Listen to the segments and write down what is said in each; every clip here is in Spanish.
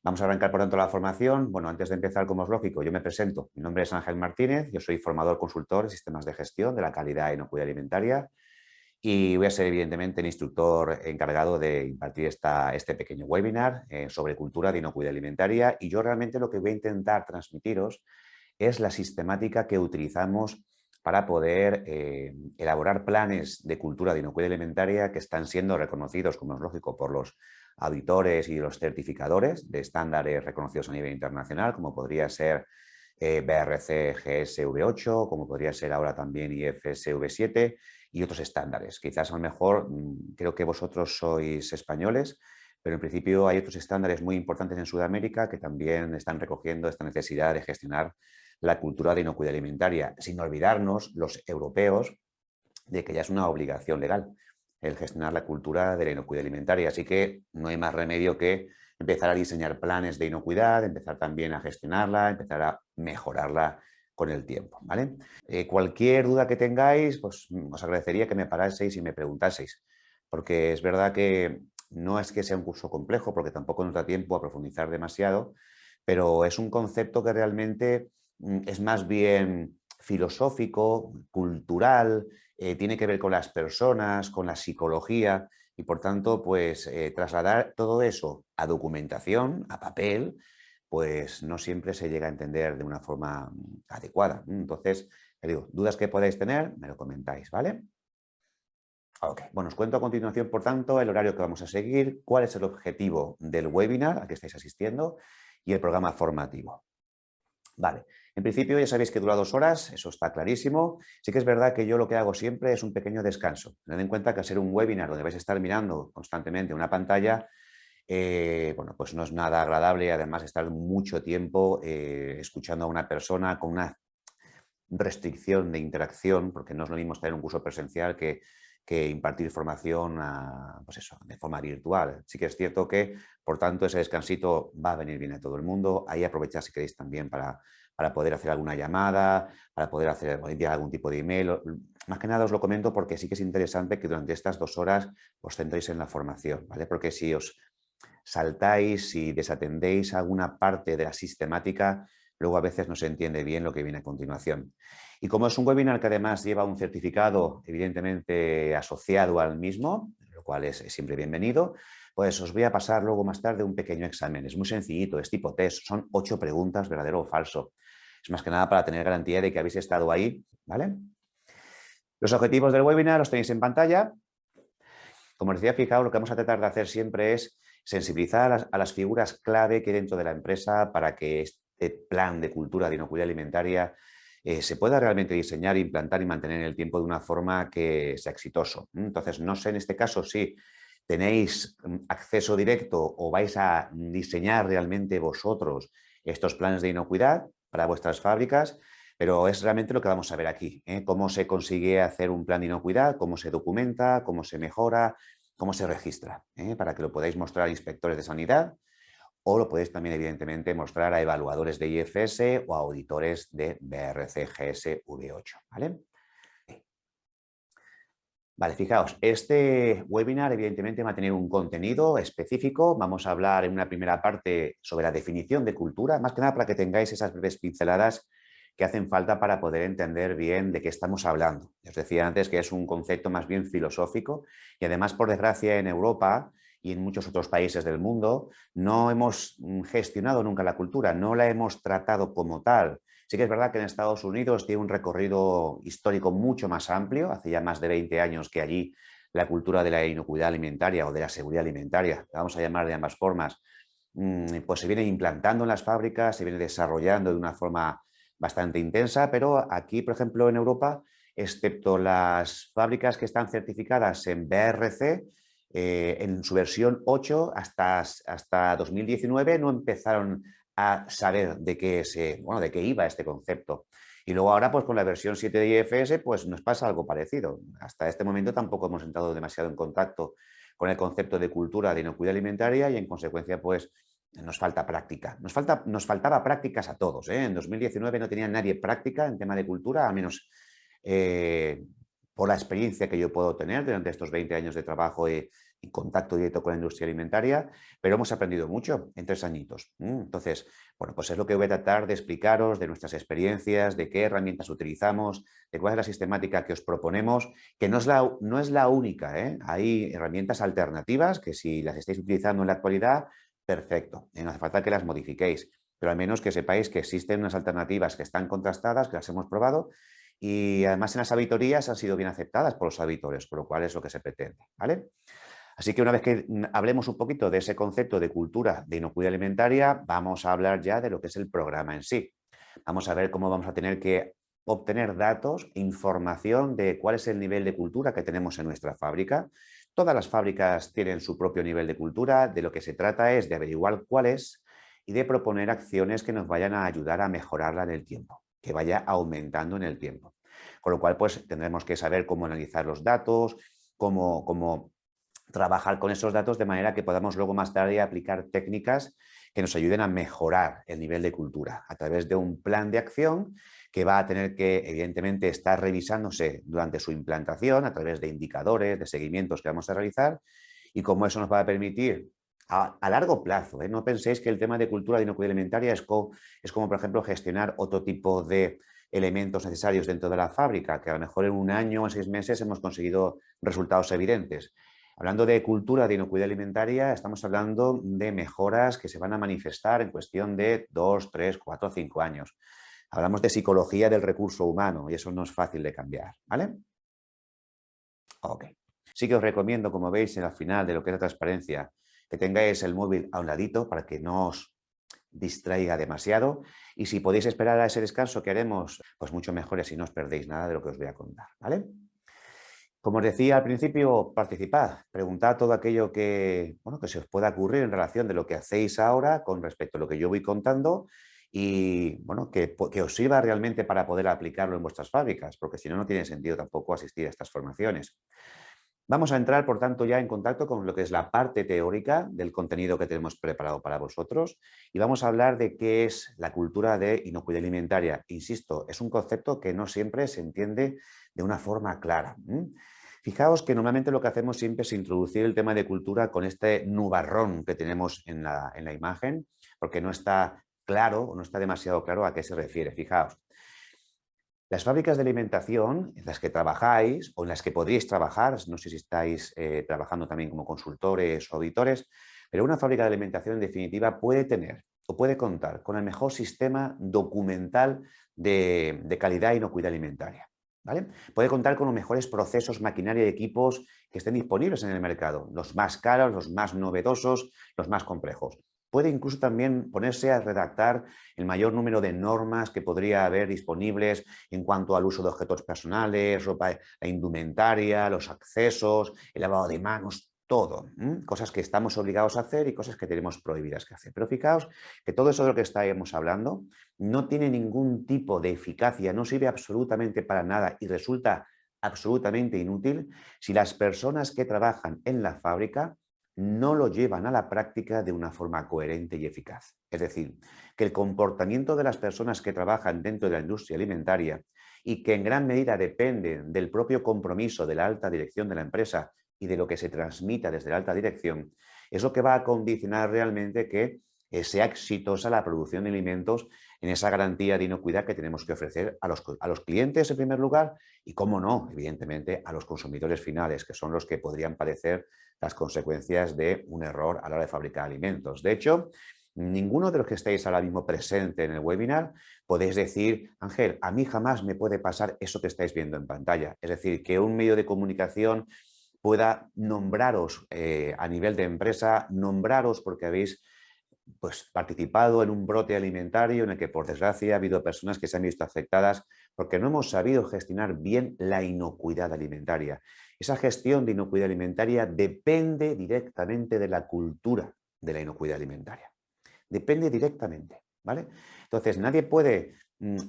Vamos a arrancar, por tanto, la formación. Bueno, antes de empezar, como es lógico, yo me presento. Mi nombre es Ángel Martínez, yo soy formador consultor en sistemas de gestión de la calidad e inocuidad alimentaria y voy a ser, evidentemente, el instructor encargado de impartir este pequeño webinar sobre cultura de inocuidad alimentaria, y yo realmente lo que voy a intentar transmitiros es la sistemática que utilizamos para poder elaborar planes de cultura de inocuidad alimentaria que están siendo reconocidos, como es lógico, por los auditores y los certificadores de estándares reconocidos a nivel internacional, como podría ser BRC GSV8, como podría ser ahora también IFSV7 y otros estándares. Quizás a lo mejor creo que vosotros sois españoles, pero en principio hay otros estándares muy importantes en Sudamérica que también están recogiendo esta necesidad de gestionar la cultura de inocuidad alimentaria, sin olvidarnos los europeos de que ya es una obligación legal el gestionar la cultura de la inocuidad alimentaria. Así que no hay más remedio que empezar a diseñar planes de inocuidad, empezar también a gestionarla, empezar a mejorarla con el tiempo, ¿vale? Cualquier duda que tengáis, pues os agradecería que me paraseis y me preguntaseis, porque es verdad que no es que sea un curso complejo, porque tampoco nos da tiempo a profundizar demasiado, pero es un concepto que realmente es más bien filosófico, cultural, tiene que ver con las personas, con la psicología, y por tanto, pues trasladar todo eso a documentación, a papel, pues no siempre se llega a entender de una forma adecuada. Entonces, digo, dudas que podáis tener, me lo comentáis, ¿vale? Ok, bueno, os cuento a continuación, por tanto, el horario que vamos a seguir, cuál es el objetivo del webinar al que estáis asistiendo y el programa formativo. Vale, en principio ya sabéis que dura 2 horas, eso está clarísimo. Sí que es verdad que yo lo que hago siempre es un pequeño descanso. Tened en cuenta que al ser un webinar donde vais a estar mirando constantemente una pantalla, bueno, pues no es nada agradable, además estar mucho tiempo escuchando a una persona con una restricción de interacción, porque no es lo mismo estar en un curso presencial que impartir formación pues eso, de forma virtual. Sí que es cierto que, por tanto, ese descansito va a venir bien a todo el mundo. Ahí aprovechad si queréis también para poder hacer alguna llamada, para poder enviar algún tipo de email. Más que nada os lo comento porque sí que es interesante que durante estas 2 horas os centréis en la formación, ¿vale? Porque si os saltáis, si desatendéis alguna parte de la sistemática, luego a veces no se entiende bien lo que viene a continuación. Y como es un webinar que además lleva un certificado evidentemente asociado al mismo, lo cual es siempre bienvenido, pues os voy a pasar luego más tarde un pequeño examen. Es muy sencillito, es tipo test, son 8 preguntas, verdadero o falso. Es más que nada para tener garantía de que habéis estado ahí, ¿vale? Los objetivos del webinar los tenéis en pantalla. Como os decía, fijaos, lo que vamos a tratar de hacer siempre es sensibilizar a las figuras clave que hay dentro de la empresa para que este plan de cultura de inocuidad alimentaria se pueda realmente diseñar, implantar y mantener en el tiempo de una forma que sea exitoso. Entonces, no sé en este caso si tenéis acceso directo o vais a diseñar realmente vosotros estos planes de inocuidad para vuestras fábricas, pero es realmente lo que vamos a ver aquí, ¿eh? Cómo se consigue hacer un plan de inocuidad, cómo se documenta, cómo se mejora, cómo se registra, para que lo podáis mostrar a inspectores de sanidad o lo podéis también, evidentemente, mostrar a evaluadores de IFS o a auditores de BRC GSV8, ¿vale? Vale, fijaos, este webinar evidentemente va a tener un contenido específico. Vamos a hablar en una primera parte sobre la definición de cultura, más que nada para que tengáis esas breves pinceladas que hacen falta para poder entender bien de qué estamos hablando. Os decía antes que es un concepto más bien filosófico y además, por desgracia, en Europa y en muchos otros países del mundo no hemos gestionado nunca la cultura, no la hemos tratado como tal. Sí que es verdad que en Estados Unidos tiene un recorrido histórico mucho más amplio, hace ya más de 20 años que allí la cultura de la inocuidad alimentaria o de la seguridad alimentaria, la vamos a llamar de ambas formas, pues se viene implantando en las fábricas, se viene desarrollando de una forma bastante intensa, pero aquí, por ejemplo, en Europa, excepto las fábricas que están certificadas en BRC, en su versión 8 hasta 2019 no empezaron a saber de de qué iba este concepto. Y luego ahora, pues con la versión 7 de IFS, pues nos pasa algo parecido. Hasta este momento tampoco hemos entrado demasiado en contacto con el concepto de cultura de inocuidad alimentaria y en consecuencia, pues nos falta práctica. Nos faltaba prácticas a todos, ¿eh? En 2019 no tenía nadie práctica en tema de cultura, al menos por la experiencia que yo puedo tener durante estos 20 años de trabajo y contacto directo con la industria alimentaria, pero hemos aprendido mucho en 3 añitos. Entonces, bueno, pues es lo que voy a tratar de explicaros, de nuestras experiencias, de qué herramientas utilizamos, de cuál es la sistemática que os proponemos, que no es la única, ¿eh? Hay herramientas alternativas que si las estáis utilizando en la actualidad, perfecto, no hace falta que las modifiquéis, pero al menos que sepáis que existen unas alternativas que están contrastadas, que las hemos probado y además en las auditorías han sido bien aceptadas por los auditores, por lo cual es lo que se pretende, ¿vale? Así que una vez que hablemos un poquito de ese concepto de cultura de inocuidad alimentaria, vamos a hablar ya de lo que es el programa en sí. Vamos a ver cómo vamos a tener que obtener datos, información de cuál es el nivel de cultura que tenemos en nuestra fábrica. Todas las fábricas tienen su propio nivel de cultura, de lo que se trata es de averiguar cuál es y de proponer acciones que nos vayan a ayudar a mejorarla en el tiempo, que vaya aumentando en el tiempo. Con lo cual, pues tendremos que saber cómo analizar los datos, cómo trabajar con esos datos de manera que podamos luego más tarde aplicar técnicas que nos ayuden a mejorar el nivel de cultura a través de un plan de acción que va a tener que, evidentemente, estar revisándose durante su implantación a través de indicadores, de seguimientos que vamos a realizar y cómo eso nos va a permitir a largo plazo. No penséis que el tema de cultura de inocuidad alimentaria es como, por ejemplo, gestionar otro tipo de elementos necesarios dentro de la fábrica, que a lo mejor en un año o en 6 meses hemos conseguido resultados evidentes. Hablando de cultura de inocuidad alimentaria, estamos hablando de mejoras que se van a manifestar en cuestión de 2, 3, 4, 5 años. Hablamos de psicología del recurso humano y eso no es fácil de cambiar, ¿vale? Ok. Sí que os recomiendo, como veis en la final de lo que es la transparencia, que tengáis el móvil a un ladito para que no os distraiga demasiado y si podéis esperar a ese descanso que haremos, pues mucho mejor y así no os perdéis nada de lo que os voy a contar, ¿vale? Como os decía al principio, participad, preguntad todo aquello que, bueno, que se os pueda ocurrir en relación de lo que hacéis ahora con respecto a lo que yo voy contando y bueno, que os sirva realmente para poder aplicarlo en vuestras fábricas, porque si no, no tiene sentido tampoco asistir a estas formaciones. Vamos a entrar, por tanto, ya en contacto con lo que es la parte teórica del contenido que tenemos preparado para vosotros y vamos a hablar de qué es la cultura de inocuidad alimentaria. Insisto, es un concepto que no siempre se entiende de una forma clara. Fijaos que normalmente lo que hacemos siempre es introducir el tema de cultura con este nubarrón que tenemos en la imagen, porque no está claro o no está demasiado claro a qué se refiere. Fijaos. Las fábricas de alimentación en las que trabajáis o en las que podríais trabajar, no sé si estáis trabajando también como consultores o auditores, pero una fábrica de alimentación en definitiva puede tener o puede contar con el mejor sistema documental de calidad e inocuidad alimentaria. ¿Vale? Puede contar con los mejores procesos, maquinaria y equipos que estén disponibles en el mercado, los más caros, los más novedosos, los más complejos. Puede incluso también ponerse a redactar el mayor número de normas que podría haber disponibles en cuanto al uso de objetos personales, ropa, la indumentaria, los accesos, el lavado de manos, todo. Cosas que estamos obligados a hacer y cosas que tenemos prohibidas que hacer. Pero fijaos que todo eso de lo que estábamos hablando no tiene ningún tipo de eficacia, no sirve absolutamente para nada y resulta absolutamente inútil si las personas que trabajan en la fábrica no lo llevan a la práctica de una forma coherente y eficaz. Es decir, que el comportamiento de las personas que trabajan dentro de la industria alimentaria y que en gran medida dependen del propio compromiso de la alta dirección de la empresa y de lo que se transmita desde la alta dirección, es lo que va a condicionar realmente que sea exitosa la producción de alimentos en esa garantía de inocuidad que tenemos que ofrecer a los clientes en primer lugar y, cómo no, evidentemente, a los consumidores finales, que son los que podrían padecer las consecuencias de un error a la hora de fabricar alimentos. De hecho, ninguno de los que estáis ahora mismo presente en el webinar podéis decir, Ángel, a mí jamás me puede pasar eso que estáis viendo en pantalla. Es decir, que un medio de comunicación pueda nombraros a nivel de empresa, nombraros porque habéis pues, participado en un brote alimentario en el que, por desgracia, ha habido personas que se han visto afectadas porque no hemos sabido gestionar bien la inocuidad alimentaria. Esa gestión de inocuidad alimentaria depende directamente de la cultura de la inocuidad alimentaria. Depende directamente, ¿vale? Entonces, nadie puede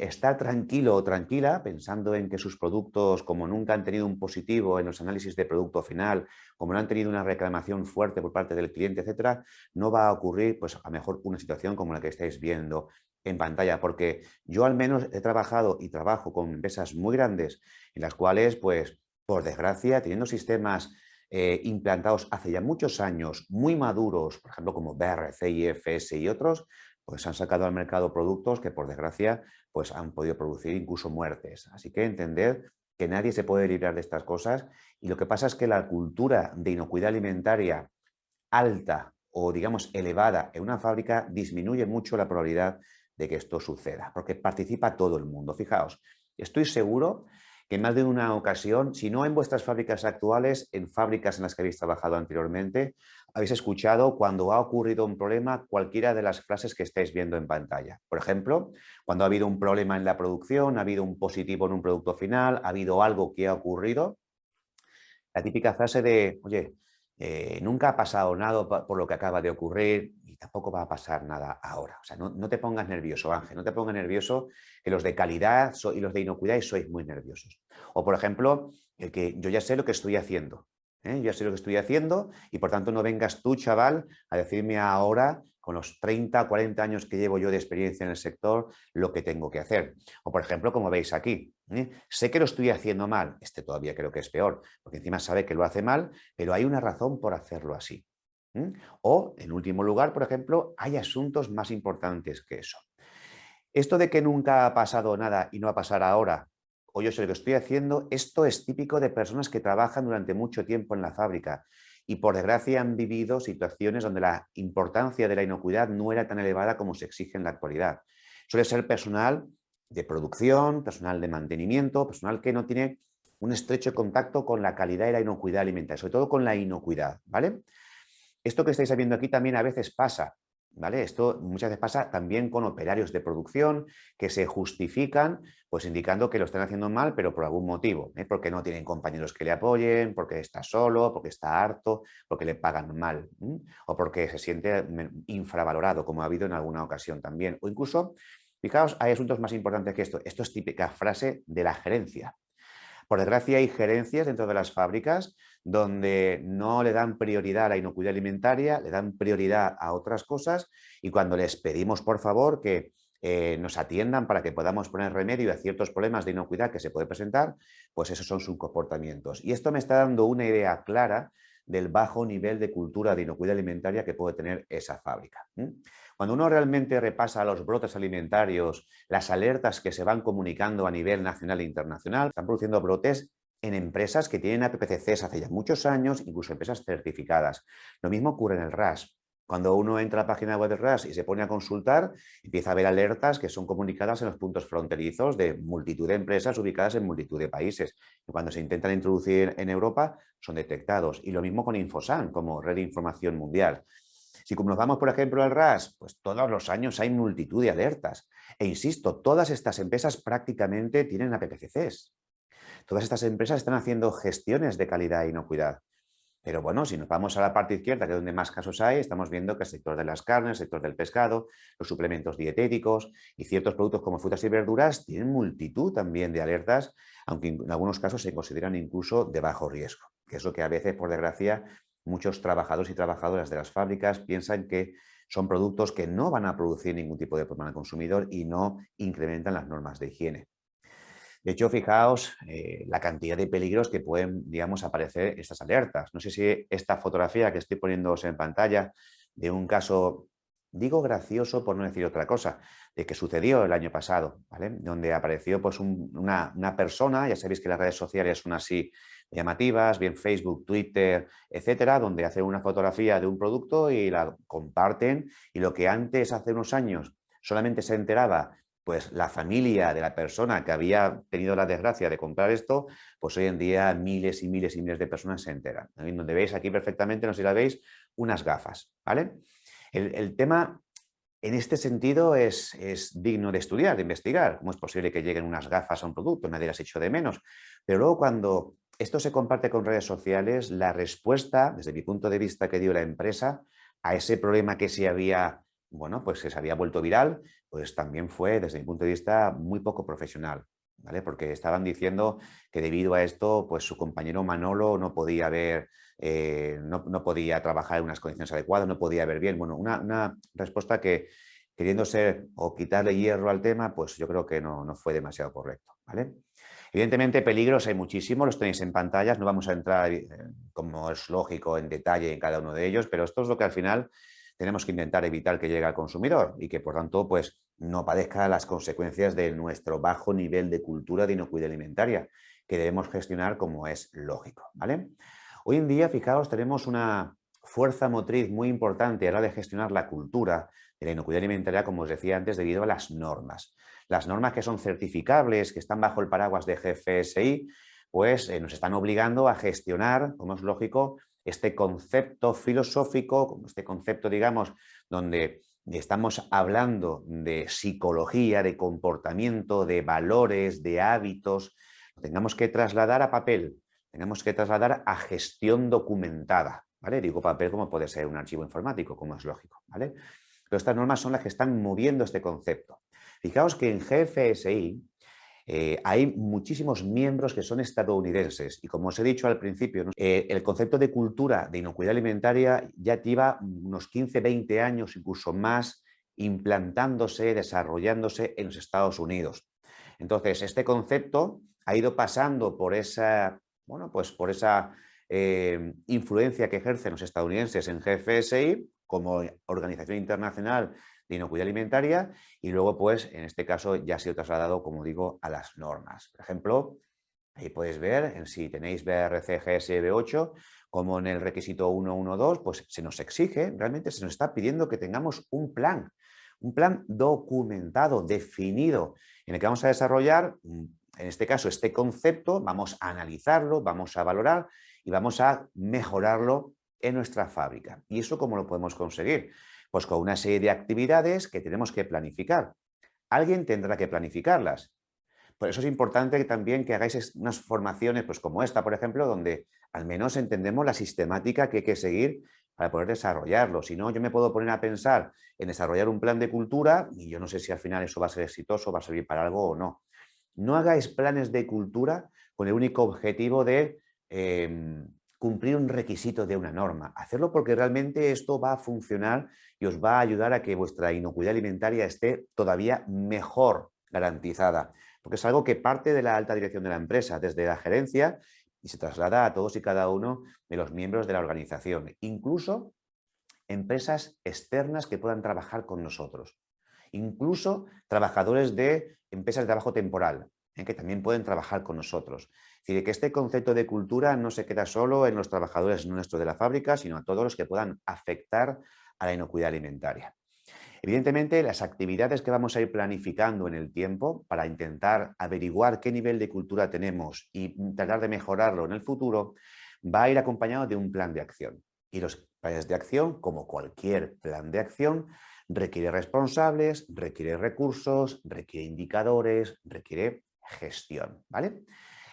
estar tranquilo o tranquila pensando en que sus productos, como nunca han tenido un positivo en los análisis de producto final, como no han tenido una reclamación fuerte por parte del cliente, etcétera, no va a ocurrir, pues, a lo mejor una situación como la que estáis viendo en pantalla, porque yo al menos he trabajado y trabajo con empresas muy grandes en las cuales, pues, por desgracia, teniendo sistemas implantados hace ya muchos años, muy maduros, por ejemplo, como BRC, IFS y otros, pues han sacado al mercado productos que, por desgracia, pues han podido producir incluso muertes. Así que entender que nadie se puede librar de estas cosas, y lo que pasa es que la cultura de inocuidad alimentaria alta o, digamos, elevada en una fábrica disminuye mucho la probabilidad de que esto suceda, porque participa todo el mundo. Fijaos, estoy seguro que en más de una ocasión, si no en vuestras fábricas actuales, en fábricas en las que habéis trabajado anteriormente, habéis escuchado cuando ha ocurrido un problema cualquiera de las frases que estáis viendo en pantalla. Por ejemplo, cuando ha habido un problema en la producción, ha habido un positivo en un producto final, ha habido algo que ha ocurrido, la típica frase de, oye, nunca ha pasado nada por lo que acaba de ocurrir y tampoco va a pasar nada ahora. O sea, no te pongas nervioso, Ángel, no te pongas nervioso, que los de calidad y los de inocuidad sois muy nerviosos. O, por ejemplo, el que yo ya sé lo que estoy haciendo. Yo ya sé lo que estoy haciendo y, por tanto, no vengas tú, chaval, a decirme ahora, con los 30, 40 años que llevo yo de experiencia en el sector, lo que tengo que hacer. O, por ejemplo, como veis aquí, sé que lo estoy haciendo mal, este todavía creo que es peor, porque encima sabe que lo hace mal, pero hay una razón por hacerlo así. O, en último lugar, por ejemplo, hay asuntos más importantes que eso. Esto de que nunca ha pasado nada y no va a pasar ahora, o yo sé lo que estoy haciendo, esto es típico de personas que trabajan durante mucho tiempo en la fábrica y, por desgracia, han vivido situaciones donde la importancia de la inocuidad no era tan elevada como se exige en la actualidad. Suele ser personal de producción, personal de mantenimiento, personal que no tiene un estrecho contacto con la calidad y la inocuidad alimentaria, sobre todo con la inocuidad, ¿vale? Esto que estáis viendo aquí también a veces pasa, ¿vale? Esto muchas veces pasa también con operarios de producción que se justifican, pues indicando que lo están haciendo mal, pero por algún motivo, porque no tienen compañeros que le apoyen, porque está solo, porque está harto, porque le pagan mal, o porque se siente infravalorado, como ha habido en alguna ocasión también. O incluso, fijaos, hay asuntos más importantes que esto. Esto es típica frase de la gerencia. Por desgracia, hay gerencias dentro de las fábricas donde no le dan prioridad a la inocuidad alimentaria, le dan prioridad a otras cosas, y cuando les pedimos, por favor, que nos atiendan para que podamos poner remedio a ciertos problemas de inocuidad que se puede presentar, pues esos son sus comportamientos. Y esto me está dando una idea clara del bajo nivel de cultura de inocuidad alimentaria que puede tener esa fábrica. Cuando uno realmente repasa los brotes alimentarios, las alertas que se van comunicando a nivel nacional e internacional, están produciendo brotes en empresas que tienen APPCCs hace ya muchos años, incluso empresas certificadas. Lo mismo ocurre en el RAS. Cuando uno entra a la página web del RAS y se pone a consultar, empieza a ver alertas que son comunicadas en los puntos fronterizos de multitud de empresas ubicadas en multitud de países. Y cuando se intentan introducir en Europa, son detectados. Y lo mismo con Infosan, como Red de Información Mundial. Si como nos vamos, por ejemplo, al RAS, pues todos los años hay multitud de alertas. E insisto, todas estas empresas prácticamente tienen APPCCs. Todas estas empresas están haciendo gestiones de calidad e inocuidad. Pero bueno, si nos vamos a la parte izquierda, que es donde más casos hay, estamos viendo que el sector de las carnes, el sector del pescado, los suplementos dietéticos y ciertos productos como frutas y verduras tienen multitud también de alertas, aunque en algunos casos se consideran incluso de bajo riesgo, que es lo que a veces, por desgracia, muchos trabajadores y trabajadoras de las fábricas piensan que son productos que no van a producir ningún tipo de problema al consumidor y no incrementan las normas de higiene. De hecho, fijaos la cantidad de peligros que pueden, digamos, aparecer estas alertas. No sé si esta fotografía que estoy poniéndoos en pantalla de un caso, digo gracioso por no decir otra cosa, de que sucedió el año pasado, ¿vale? Donde apareció pues una persona, ya sabéis que las redes sociales son así llamativas, bien Facebook, Twitter, etcétera, donde hacen una fotografía de un producto y la comparten, y lo que antes, hace unos años, solamente se enteraba pues la familia de la persona que había tenido la desgracia de comprar esto, pues hoy en día miles y miles y miles de personas se enteran. Donde veis aquí perfectamente, no sé si la veis, unas gafas, ¿vale? El tema en este sentido es digno de estudiar, de investigar. ¿Cómo es posible que lleguen unas gafas a un producto? Nadie las hecho de menos. Pero luego, cuando esto se comparte con redes sociales, la respuesta, desde mi punto de vista, que dio la empresa a ese problema que se había, bueno, pues que se había vuelto viral, pues también fue, desde mi punto de vista, muy poco profesional, ¿vale? Porque estaban diciendo que debido a esto, pues su compañero Manolo no podía ver, no podía trabajar en unas condiciones adecuadas, no podía ver bien. Bueno, una respuesta que queriendo ser o quitarle hierro al tema, pues yo creo que no fue demasiado correcto, ¿vale? Evidentemente, peligros hay muchísimos, los tenéis en pantallas, no vamos a entrar, como es lógico, en detalle en cada uno de ellos, pero esto es lo que al final tenemos que intentar evitar que llegue al consumidor y que, por tanto, pues no padezca las consecuencias de nuestro bajo nivel de cultura de inocuidad alimentaria, que debemos gestionar como es lógico, ¿vale? Hoy en día, fijaos, tenemos una fuerza motriz muy importante a la hora de gestionar la cultura de la inocuidad alimentaria, como os decía antes, debido a las normas. Las normas que son certificables, que están bajo el paraguas de GFSI, pues nos están obligando a gestionar, como es lógico, este concepto filosófico, este concepto, digamos, donde estamos hablando de psicología, de comportamiento, de valores, de hábitos, lo tengamos que trasladar a papel, tenemos que trasladar a gestión documentada, ¿vale? Digo papel como puede ser un archivo informático, como es lógico, ¿vale? Pero estas normas son las que están moviendo este concepto. Fijaos que en GFSI hay muchísimos miembros que son estadounidenses y, como os he dicho al principio, ¿no? El concepto de cultura de inocuidad alimentaria ya lleva unos 15, 20 años, incluso más, implantándose, desarrollándose en los Estados Unidos. Entonces, este concepto ha ido pasando por esa, bueno, pues por esa influencia que ejercen los estadounidenses en GFSI como organización internacional de inocuidad alimentaria y luego, pues, en este caso ya ha sido trasladado, como digo, a las normas. Por ejemplo, ahí podéis ver, si tenéis BRC GSB 8, como en el requisito 112, pues se nos exige, realmente se nos está pidiendo que tengamos un plan documentado, definido, en el que vamos a desarrollar, en este caso, este concepto, vamos a analizarlo, vamos a valorar y vamos a mejorarlo en nuestra fábrica. ¿Y eso cómo lo podemos conseguir? Pues con una serie de actividades que tenemos que planificar. Alguien tendrá que planificarlas. Por eso es importante que también que hagáis unas formaciones, pues como esta, por ejemplo, donde al menos entendemos la sistemática que hay que seguir para poder desarrollarlo. Si no, yo me puedo poner a pensar en desarrollar un plan de cultura y yo no sé si al final eso va a ser exitoso, va a servir para algo o no. No hagáis planes de cultura con el único objetivo de cumplir un requisito de una norma. Hacerlo porque realmente esto va a funcionar y os va a ayudar a que vuestra inocuidad alimentaria esté todavía mejor garantizada, porque es algo que parte de la alta dirección de la empresa, desde la gerencia, y se traslada a todos y cada uno de los miembros de la organización, incluso empresas externas que puedan trabajar con nosotros, incluso trabajadores de empresas de trabajo temporal, que también pueden trabajar con nosotros. Es decir, que este concepto de cultura no se queda solo en los trabajadores nuestros de la fábrica, sino a todos los que puedan afectar a la inocuidad alimentaria. Evidentemente, las actividades que vamos a ir planificando en el tiempo para intentar averiguar qué nivel de cultura tenemos y tratar de mejorarlo en el futuro, va a ir acompañado de un plan de acción. Y los planes de acción, como cualquier plan de acción, requiere responsables, requiere recursos, requiere indicadores, requiere gestión, ¿vale?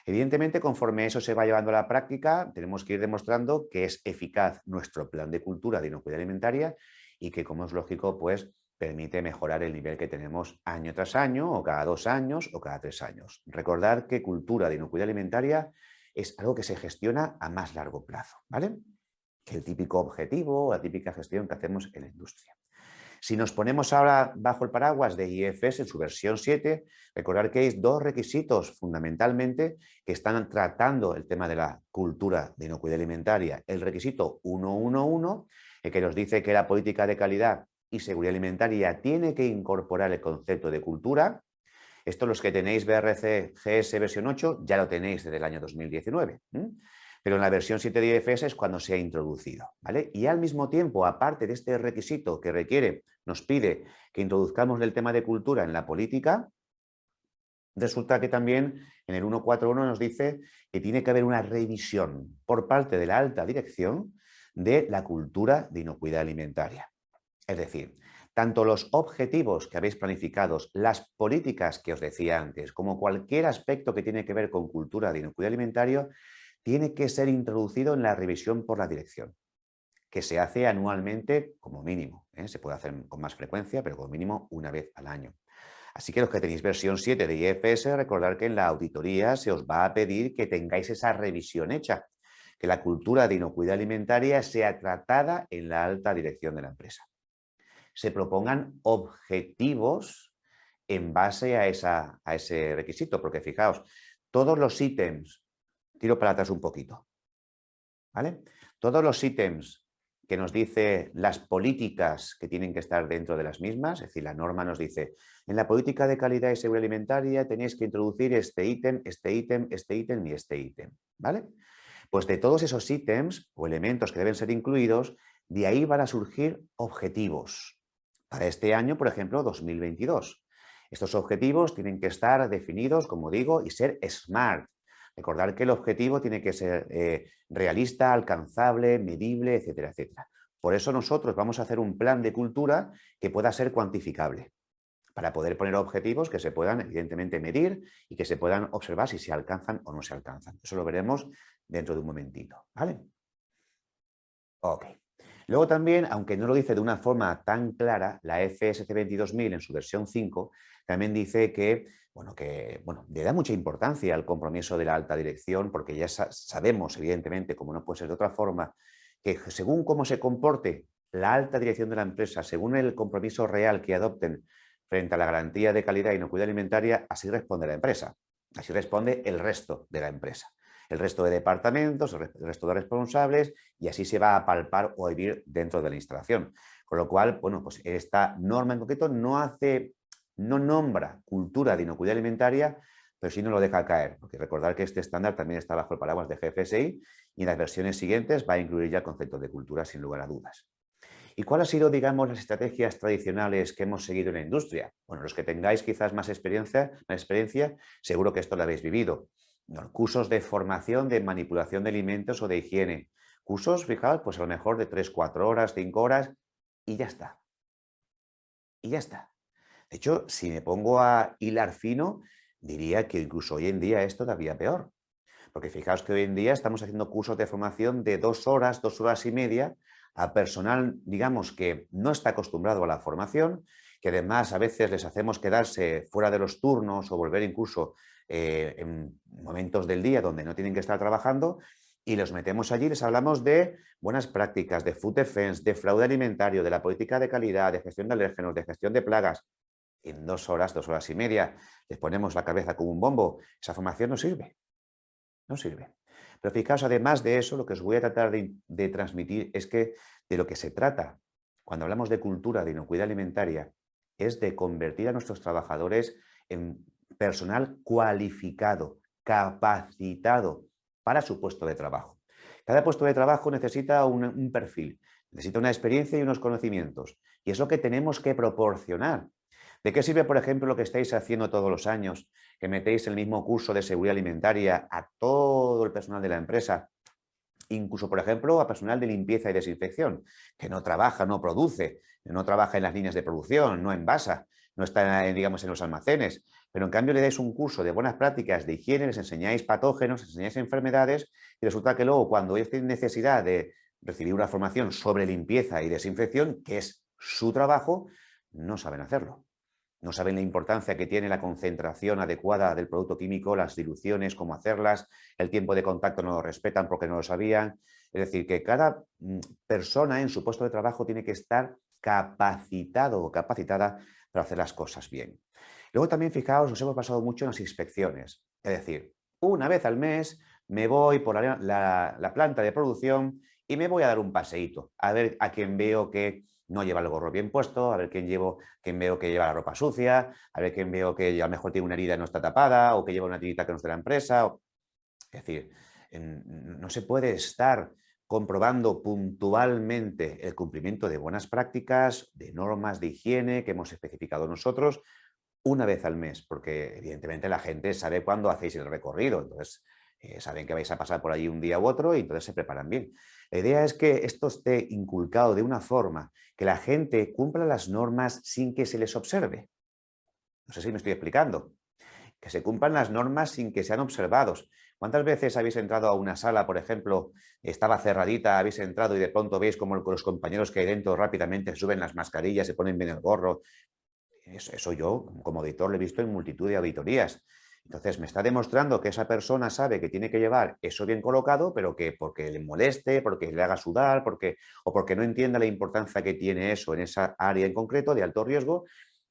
Evidentemente, conforme eso se va llevando a la práctica, tenemos que ir demostrando que es eficaz nuestro plan de cultura de inocuidad alimentaria y que, como es lógico, pues permite mejorar el nivel que tenemos año tras año, o cada 2 años, o cada 3 años. Recordar que cultura de inocuidad alimentaria es algo que se gestiona a más largo plazo, ¿vale? Que el típico objetivo o la típica gestión que hacemos en la industria. Si nos ponemos ahora bajo el paraguas de IFS en su versión 7, recordar que hay 2 requisitos fundamentalmente que están tratando el tema de la cultura de inocuidad alimentaria. El requisito 111, que nos dice que la política de calidad y seguridad alimentaria tiene que incorporar el concepto de cultura. Esto, los que tenéis BRC GS versión 8 ya lo tenéis desde el año 2019. Pero en la versión 7 de IFS es cuando se ha introducido, ¿vale? Y al mismo tiempo, aparte de este requisito que requiere, nos pide que introduzcamos el tema de cultura en la política, resulta que también en el 141 nos dice que tiene que haber una revisión por parte de la alta dirección de la cultura de inocuidad alimentaria. Es decir, tanto los objetivos que habéis planificados, las políticas que os decía antes, como cualquier aspecto que tiene que ver con cultura de inocuidad alimentaria, tiene que ser introducido en la revisión por la dirección, que se hace anualmente como mínimo. Se puede hacer con más frecuencia, pero como mínimo una vez al año. Así que los que tenéis versión 7 de IFS, recordad que en la auditoría se os va a pedir que tengáis esa revisión hecha, que la cultura de inocuidad alimentaria sea tratada en la alta dirección de la empresa. se propongan objetivos en base a ese requisito, porque fijaos, todos los ítems, tiro para atrás un poquito, ¿vale? Todos los ítems que nos dice las políticas que tienen que estar dentro de las mismas, es decir, la norma nos dice, en la política de calidad y seguridad alimentaria tenéis que introducir este ítem, este ítem, este ítem y este ítem, ¿vale? Pues de todos esos ítems o elementos que deben ser incluidos, de ahí van a surgir objetivos. Para este año, por ejemplo, 2022. Estos objetivos tienen que estar definidos, como digo, y ser SMART. Recordar que el objetivo tiene que ser realista, alcanzable, medible, etcétera, etcétera. Por eso nosotros vamos a hacer un plan de cultura que pueda ser cuantificable, para poder poner objetivos que se puedan, evidentemente, medir y que se puedan observar si se alcanzan o no se alcanzan. Eso lo veremos dentro de un momentito, ¿vale? Ok. Luego también, aunque no lo dice de una forma tan clara, la FSC 22000 en su versión 5 también dice que le da mucha importancia al compromiso de la alta dirección, porque ya sabemos, evidentemente, como no puede ser de otra forma, que según cómo se comporte la alta dirección de la empresa, según el compromiso real que adopten frente a la garantía de calidad y inocuidad alimentaria, así responde la empresa, así responde el resto de la empresa, el resto de departamentos, el resto de responsables, y así se va a palpar o a vivir dentro de la instalación. Con lo cual, bueno, pues esta norma en concreto no nombra cultura de inocuidad alimentaria, pero sí no lo deja caer, porque recordar que este estándar también está bajo el paraguas de GFSI y en las versiones siguientes va a incluir ya el concepto de cultura sin lugar a dudas. ¿Y cuáles han sido, digamos, las estrategias tradicionales que hemos seguido en la industria? Bueno, los que tengáis quizás más experiencia, seguro que esto lo habéis vivido. Cursos de formación de manipulación de alimentos o de higiene. Cursos, fijaos, pues a lo mejor de 3, 4 horas, 5 horas y ya está. Y ya está. De hecho, si me pongo a hilar fino, diría que incluso hoy en día es todavía peor. Porque fijaos que hoy en día estamos haciendo cursos de formación de 2 horas, 2 horas y media, a personal, digamos, que no está acostumbrado a la formación, que además a veces les hacemos quedarse fuera de los turnos o volver incluso en momentos del día donde no tienen que estar trabajando, y los metemos allí y les hablamos de buenas prácticas, de food defense, de fraude alimentario, de la política de calidad, de gestión de alérgenos, de gestión de plagas. En 2 horas, 2 horas y media, les ponemos la cabeza como un bombo. Esa formación no sirve. No sirve. Pero fijaos, además de eso, lo que os voy a tratar de transmitir es que de lo que se trata cuando hablamos de cultura de inocuidad alimentaria es de convertir a nuestros trabajadores en personal cualificado, capacitado para su puesto de trabajo. Cada puesto de trabajo necesita un perfil, necesita una experiencia y unos conocimientos. Y es lo que tenemos que proporcionar. ¿De qué sirve, por ejemplo, lo que estáis haciendo todos los años, que metéis el mismo curso de seguridad alimentaria a todo el personal de la empresa, incluso, por ejemplo, a personal de limpieza y desinfección, que no trabaja, no produce, no trabaja en las líneas de producción, no envasa, no está, digamos, en los almacenes, pero en cambio le dais un curso de buenas prácticas de higiene, les enseñáis patógenos, les enseñáis enfermedades, y resulta que luego, cuando ellos tienen necesidad de recibir una formación sobre limpieza y desinfección, que es su trabajo, no saben hacerlo. No saben la importancia que tiene la concentración adecuada del producto químico, las diluciones, cómo hacerlas, el tiempo de contacto no lo respetan porque no lo sabían. Es decir, que cada persona en su puesto de trabajo tiene que estar capacitado o capacitada para hacer las cosas bien. Luego también, fijaos, nos hemos basado mucho en las inspecciones. Es decir, una vez al mes me voy por la planta de producción y me voy a dar un paseíto, a ver a quién veo que no lleva el gorro bien puesto, a ver quién veo que lleva la ropa sucia, a ver quién veo que a lo mejor tiene una herida y no está tapada, o que lleva una tirita que no es de la empresa. Es decir, no se puede estar comprobando puntualmente el cumplimiento de buenas prácticas, de normas de higiene que hemos especificado nosotros, una vez al mes, porque evidentemente la gente sabe cuándo hacéis el recorrido, entonces saben que vais a pasar por allí un día u otro y entonces se preparan bien. La idea es que esto esté inculcado de una forma que la gente cumpla las normas sin que se les observe. No sé si me estoy explicando. Que se cumplan las normas sin que sean observados. ¿Cuántas veces habéis entrado a una sala, por ejemplo, estaba cerradita, habéis entrado y de pronto veis como los compañeros que hay dentro rápidamente suben las mascarillas, se ponen bien el gorro? Eso yo, como auditor, lo he visto en multitud de auditorías. Entonces me está demostrando que esa persona sabe que tiene que llevar eso bien colocado, pero que porque le moleste, porque le haga sudar, o porque no entienda la importancia que tiene eso en esa área en concreto de alto riesgo,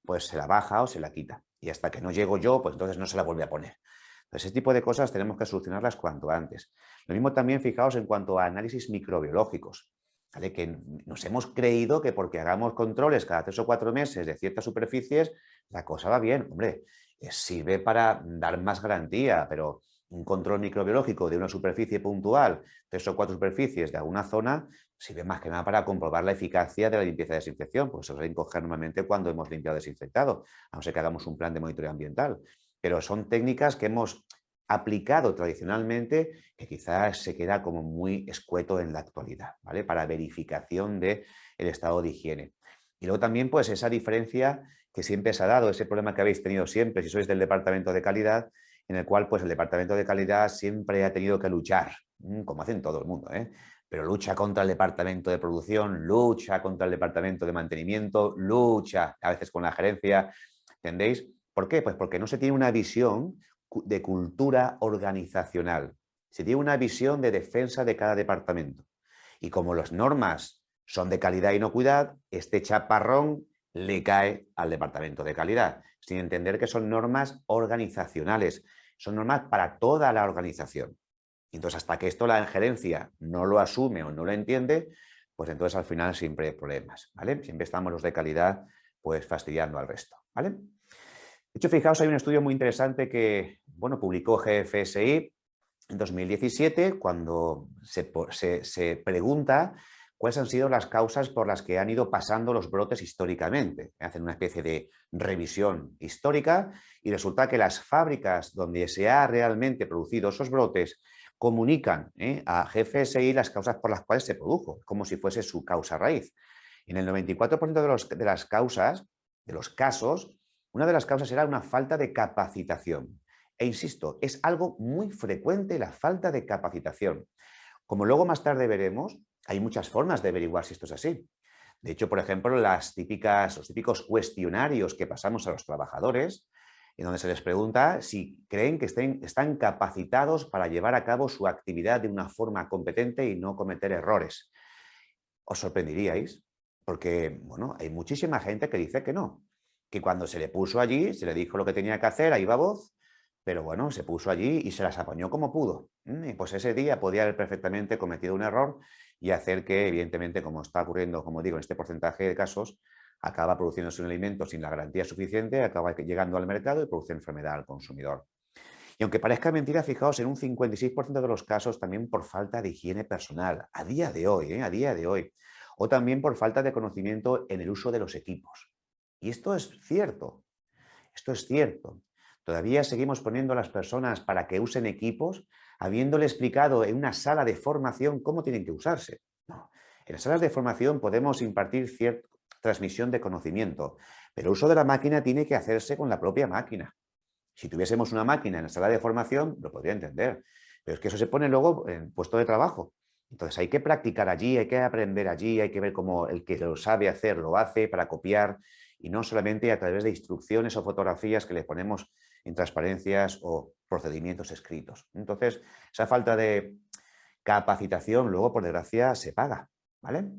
pues se la baja o se la quita. Y hasta que no llego yo, pues entonces no se la vuelve a poner. Entonces, ese tipo de cosas tenemos que solucionarlas cuanto antes. Lo mismo también, fijaos, en cuanto a análisis microbiológicos. ¿Vale? Que nos hemos creído que porque hagamos controles cada 3 o 4 meses de ciertas superficies, la cosa va bien. Hombre, sirve para dar más garantía, pero un control microbiológico de una superficie puntual, 3 o 4 superficies de alguna zona, sirve más que nada para comprobar la eficacia de la limpieza y desinfección. Pues eso se suele coger normalmente cuando hemos limpiado y desinfectado, a no ser que hagamos un plan de monitoreo ambiental. Pero son técnicas que hemos aplicado tradicionalmente que quizás se queda como muy escueto en la actualidad, ¿vale? Para verificación del estado de higiene. Y luego también, pues, esa diferencia que siempre se ha dado, ese problema que habéis tenido siempre, si sois del departamento de calidad, en el cual, pues, el departamento de calidad siempre ha tenido que luchar, como hacen todo el mundo, ¿eh? Pero lucha contra el departamento de producción, lucha contra el departamento de mantenimiento, lucha a veces con la gerencia, ¿entendéis? ¿Por qué? Pues porque no se tiene una visión de cultura organizacional. Se tiene una visión de defensa de cada departamento. Y como las normas son de calidad y inocuidad, este chaparrón le cae al departamento de calidad, sin entender que son normas organizacionales, son normas para toda la organización. Entonces, hasta que esto la gerencia no lo asume o no lo entiende, pues entonces al final siempre hay problemas, ¿vale? Siempre estamos los de calidad pues fastidiando al resto, ¿vale? De hecho, fijaos, hay un estudio muy interesante que, bueno, publicó GFSI en 2017, cuando se pregunta cuáles han sido las causas por las que han ido pasando los brotes históricamente. Hacen una especie de revisión histórica y resulta que las fábricas donde se ha realmente producido esos brotes comunican a GFSI las causas por las cuales se produjo, como si fuese su causa raíz. En el 94% de las causas, de los casos, una de las causas era una falta de capacitación. E insisto, es algo muy frecuente la falta de capacitación. Como luego más tarde veremos, hay muchas formas de averiguar si esto es así. De hecho, por ejemplo, los típicos cuestionarios que pasamos a los trabajadores, en donde se les pregunta si creen que están capacitados para llevar a cabo su actividad de una forma competente y no cometer errores. Os sorprenderíais, porque bueno, hay muchísima gente que dice que no, que cuando se le puso allí, se le dijo lo que tenía que hacer, ahí va voz, pero bueno, se puso allí y se las apañó como pudo. Y pues ese día podía haber perfectamente cometido un error y hacer que, evidentemente, como está ocurriendo, como digo, en este porcentaje de casos, acaba produciéndose un alimento sin la garantía suficiente, acaba llegando al mercado y produce enfermedad al consumidor. Y aunque parezca mentira, fijaos, en un 56% de los casos también por falta de higiene personal, a día de hoy, a día de hoy, o también por falta de conocimiento en el uso de los equipos. Y esto es cierto, esto es cierto. Todavía seguimos poniendo a las personas para que usen equipos, habiéndole explicado en una sala de formación cómo tienen que usarse. No. En las salas de formación podemos impartir cierta transmisión de conocimiento, pero el uso de la máquina tiene que hacerse con la propia máquina. Si tuviésemos una máquina en la sala de formación, lo podría entender, pero es que eso se pone luego en puesto de trabajo. Entonces hay que practicar allí, hay que aprender allí, hay que ver cómo el que lo sabe hacer lo hace para copiar y no solamente a través de instrucciones o fotografías que le ponemos en transparencias o procedimientos escritos. Entonces, esa falta de capacitación luego, por desgracia, se paga, ¿vale?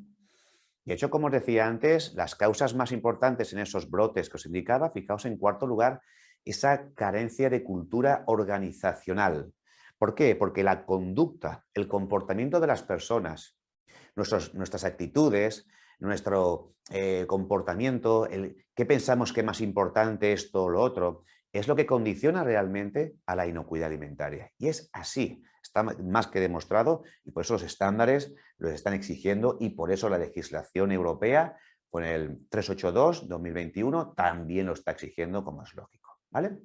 De hecho, como os decía antes, las causas más importantes en esos brotes que os indicaba, fijaos en cuarto lugar, esa carencia de cultura organizacional. ¿Por qué? Porque la conducta, el comportamiento de las personas, nuestras actitudes, nuestro comportamiento, qué pensamos que es más importante esto o lo otro, es lo que condiciona realmente a la inocuidad alimentaria. Y es así, está más que demostrado y por eso los estándares los están exigiendo y por eso la legislación europea con el 382-2021 también lo está exigiendo, como es lógico, ¿vale?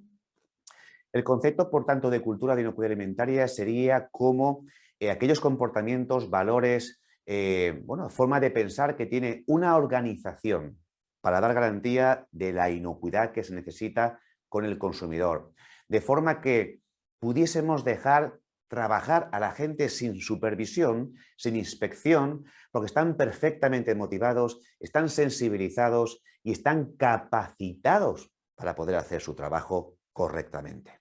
El concepto, por tanto, de cultura de inocuidad alimentaria sería como aquellos comportamientos, valores, bueno, forma de pensar que tiene una organización para dar garantía de la inocuidad que se necesita con el consumidor. De forma que pudiésemos dejar trabajar a la gente sin supervisión, sin inspección, porque están perfectamente motivados, están sensibilizados y están capacitados para poder hacer su trabajo correctamente.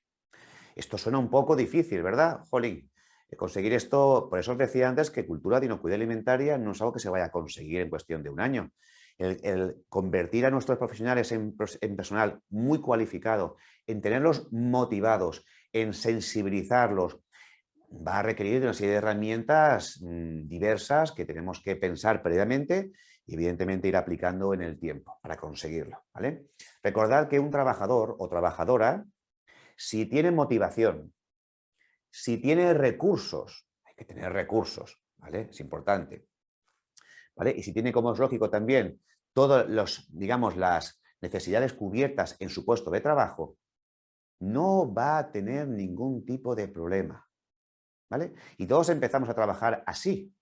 Esto suena un poco difícil, ¿verdad? Jolín, conseguir esto, por eso os decía antes que cultura de inocuidad alimentaria no es algo que se vaya a conseguir en cuestión de un año. El convertir a nuestros profesionales en personal muy cualificado, en tenerlos motivados, en sensibilizarlos, va a requerir de una serie de herramientas diversas que tenemos que pensar previamente y evidentemente ir aplicando en el tiempo para conseguirlo, ¿vale? Recordad que un trabajador o trabajadora, si tiene motivación, si tiene recursos, hay que tener recursos, ¿vale? Es importante, ¿vale? Y si tiene, como es lógico también, todas digamos, las necesidades cubiertas en su puesto de trabajo, no va a tener ningún tipo de problema, ¿vale? Y todos empezamos a trabajar así.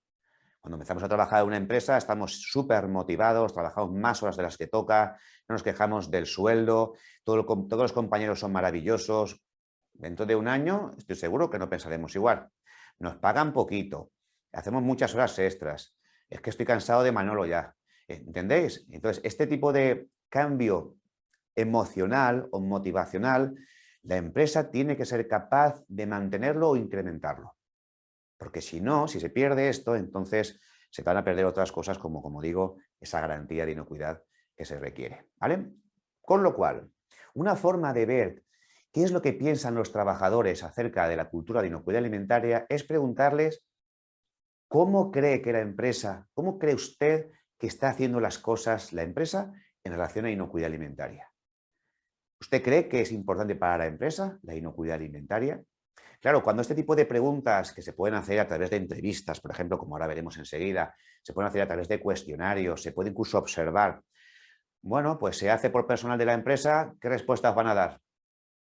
Cuando empezamos a trabajar en una empresa estamos súper motivados, trabajamos más horas de las que toca, no nos quejamos del sueldo, todos los compañeros son maravillosos. Dentro de un año estoy seguro que no pensaremos igual. Nos pagan poquito, hacemos muchas horas extras. Es que estoy cansado de Manolo ya. ¿Entendéis? Entonces, este tipo de cambio emocional o motivacional, la empresa tiene que ser capaz de mantenerlo o incrementarlo. Porque si no, si se pierde esto, entonces se van a perder otras cosas como digo, esa garantía de inocuidad que se requiere, ¿vale? Con lo cual, una forma de ver qué es lo que piensan los trabajadores acerca de la cultura de inocuidad alimentaria es preguntarles cómo cree que la empresa, cómo cree usted que está haciendo las cosas la empresa en relación a inocuidad alimentaria. ¿Usted cree que es importante para la empresa la inocuidad alimentaria? Claro, cuando este tipo de preguntas que se pueden hacer a través de entrevistas, por ejemplo, como ahora veremos enseguida, se pueden hacer a través de cuestionarios, se puede incluso observar. Bueno, pues se hace por personal de la empresa, ¿qué respuestas van a dar?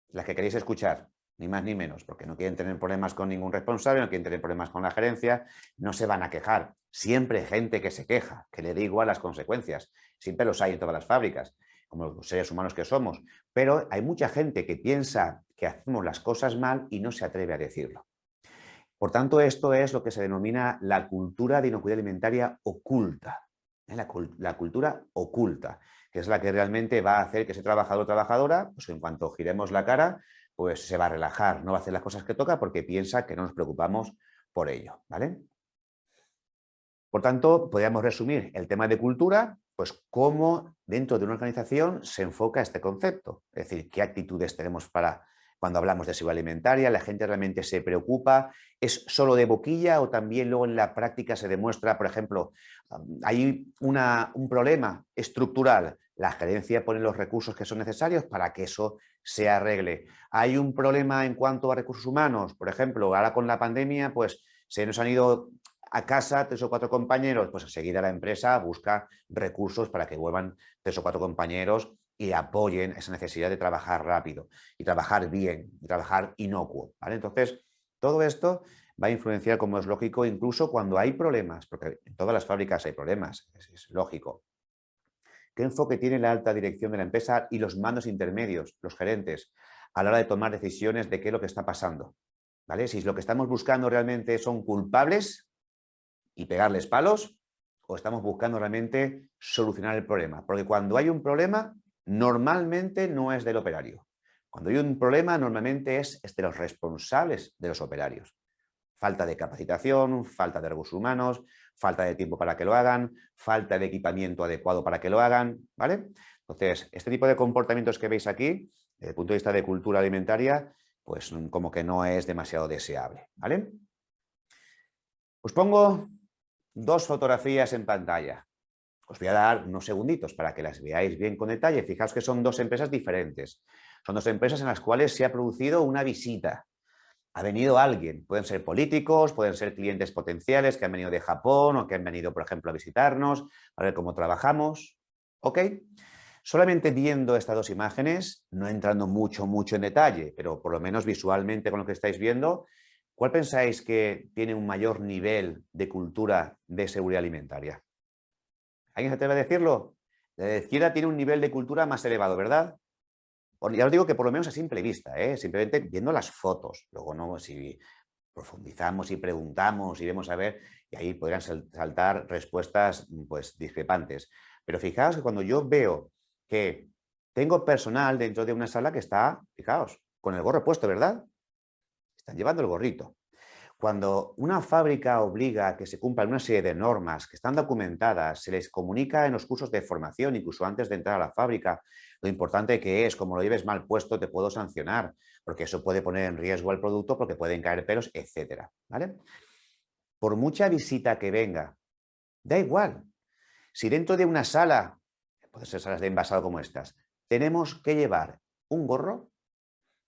Las que queréis escuchar, ni más ni menos, porque no quieren tener problemas con ningún responsable, no quieren tener problemas con la gerencia, no se van a quejar. Siempre hay gente que se queja, que le da igual las consecuencias. Siempre los hay en todas las fábricas, como los seres humanos que somos. Pero hay mucha gente que piensa que hacemos las cosas mal y no se atreve a decirlo. Por tanto, esto es lo que se denomina la cultura de inocuidad alimentaria oculta. La cultura oculta, que es la que realmente va a hacer que ese trabajador o trabajadora, pues en cuanto giremos la cara, pues se va a relajar, no va a hacer las cosas que toca porque piensa que no nos preocupamos por ello, ¿vale? Por tanto, podríamos resumir el tema de cultura, pues cómo dentro de una organización se enfoca este concepto. Es decir, qué actitudes tenemos para cuando hablamos de seguridad alimentaria, la gente realmente se preocupa, es solo de boquilla o también luego en la práctica se demuestra, por ejemplo, hay un problema estructural, la gerencia pone los recursos que son necesarios para que eso se arregle. Hay un problema en cuanto a recursos humanos, por ejemplo, ahora con la pandemia, pues se nos han ido a casa 3 o 4 compañeros, pues enseguida la empresa busca recursos para que vuelvan 3 o 4 compañeros y apoyen esa necesidad de trabajar rápido y trabajar bien y trabajar inocuo, ¿vale? Entonces, todo esto va a influenciar, como es lógico, incluso cuando hay problemas, porque en todas las fábricas hay problemas, es lógico. ¿Qué enfoque tiene la alta dirección de la empresa y los mandos intermedios, los gerentes, a la hora de tomar decisiones de qué es lo que está pasando? ¿Vale? Si lo que estamos buscando realmente son culpables y pegarles palos, o estamos buscando realmente solucionar el problema. Porque cuando hay un problema, normalmente no es del operario. Cuando hay un problema, normalmente es de los responsables de los operarios. Falta de capacitación, falta de recursos humanos, falta de tiempo para que lo hagan, falta de equipamiento adecuado para que lo hagan, ¿vale? Entonces, este tipo de comportamientos que veis aquí, desde el punto de vista de cultura alimentaria, pues como que no es demasiado deseable, ¿vale? Os pongo 2 fotografías en pantalla. Os voy a dar unos segunditos para que las veáis bien con detalle. Fijaos que son 2 empresas diferentes. Son 2 empresas en las cuales se ha producido una visita. Ha venido alguien. Pueden ser políticos, pueden ser clientes potenciales que han venido de Japón o que han venido, por ejemplo, a visitarnos, a ver cómo trabajamos. ¿Ok? Solamente viendo estas 2 imágenes, no entrando mucho en detalle, pero por lo menos visualmente con lo que estáis viendo, ¿cuál pensáis que tiene un mayor nivel de cultura de seguridad alimentaria? ¿Alguien se atreve a decirlo? La de izquierda tiene un nivel de cultura más elevado, ¿verdad? Ya os digo que por lo menos a simple vista, simplemente viendo las fotos. Luego, no, si profundizamos y preguntamos y vemos a ver, y ahí podrían saltar respuestas pues, discrepantes. Pero fijaos que cuando yo veo que tengo personal dentro de una sala que está, fijaos, con el gorro puesto, ¿verdad? están llevando el gorrito. Cuando una fábrica obliga a que se cumplan una serie de normas que están documentadas, se les comunica en los cursos de formación, incluso antes de entrar a la fábrica, lo importante que es, como lo lleves mal puesto, te puedo sancionar, porque eso puede poner en riesgo el producto, porque pueden caer pelos, etcétera, ¿vale? Por mucha visita que venga, da igual. Si dentro de una sala, puede ser salas de envasado como estas, tenemos que llevar un gorro,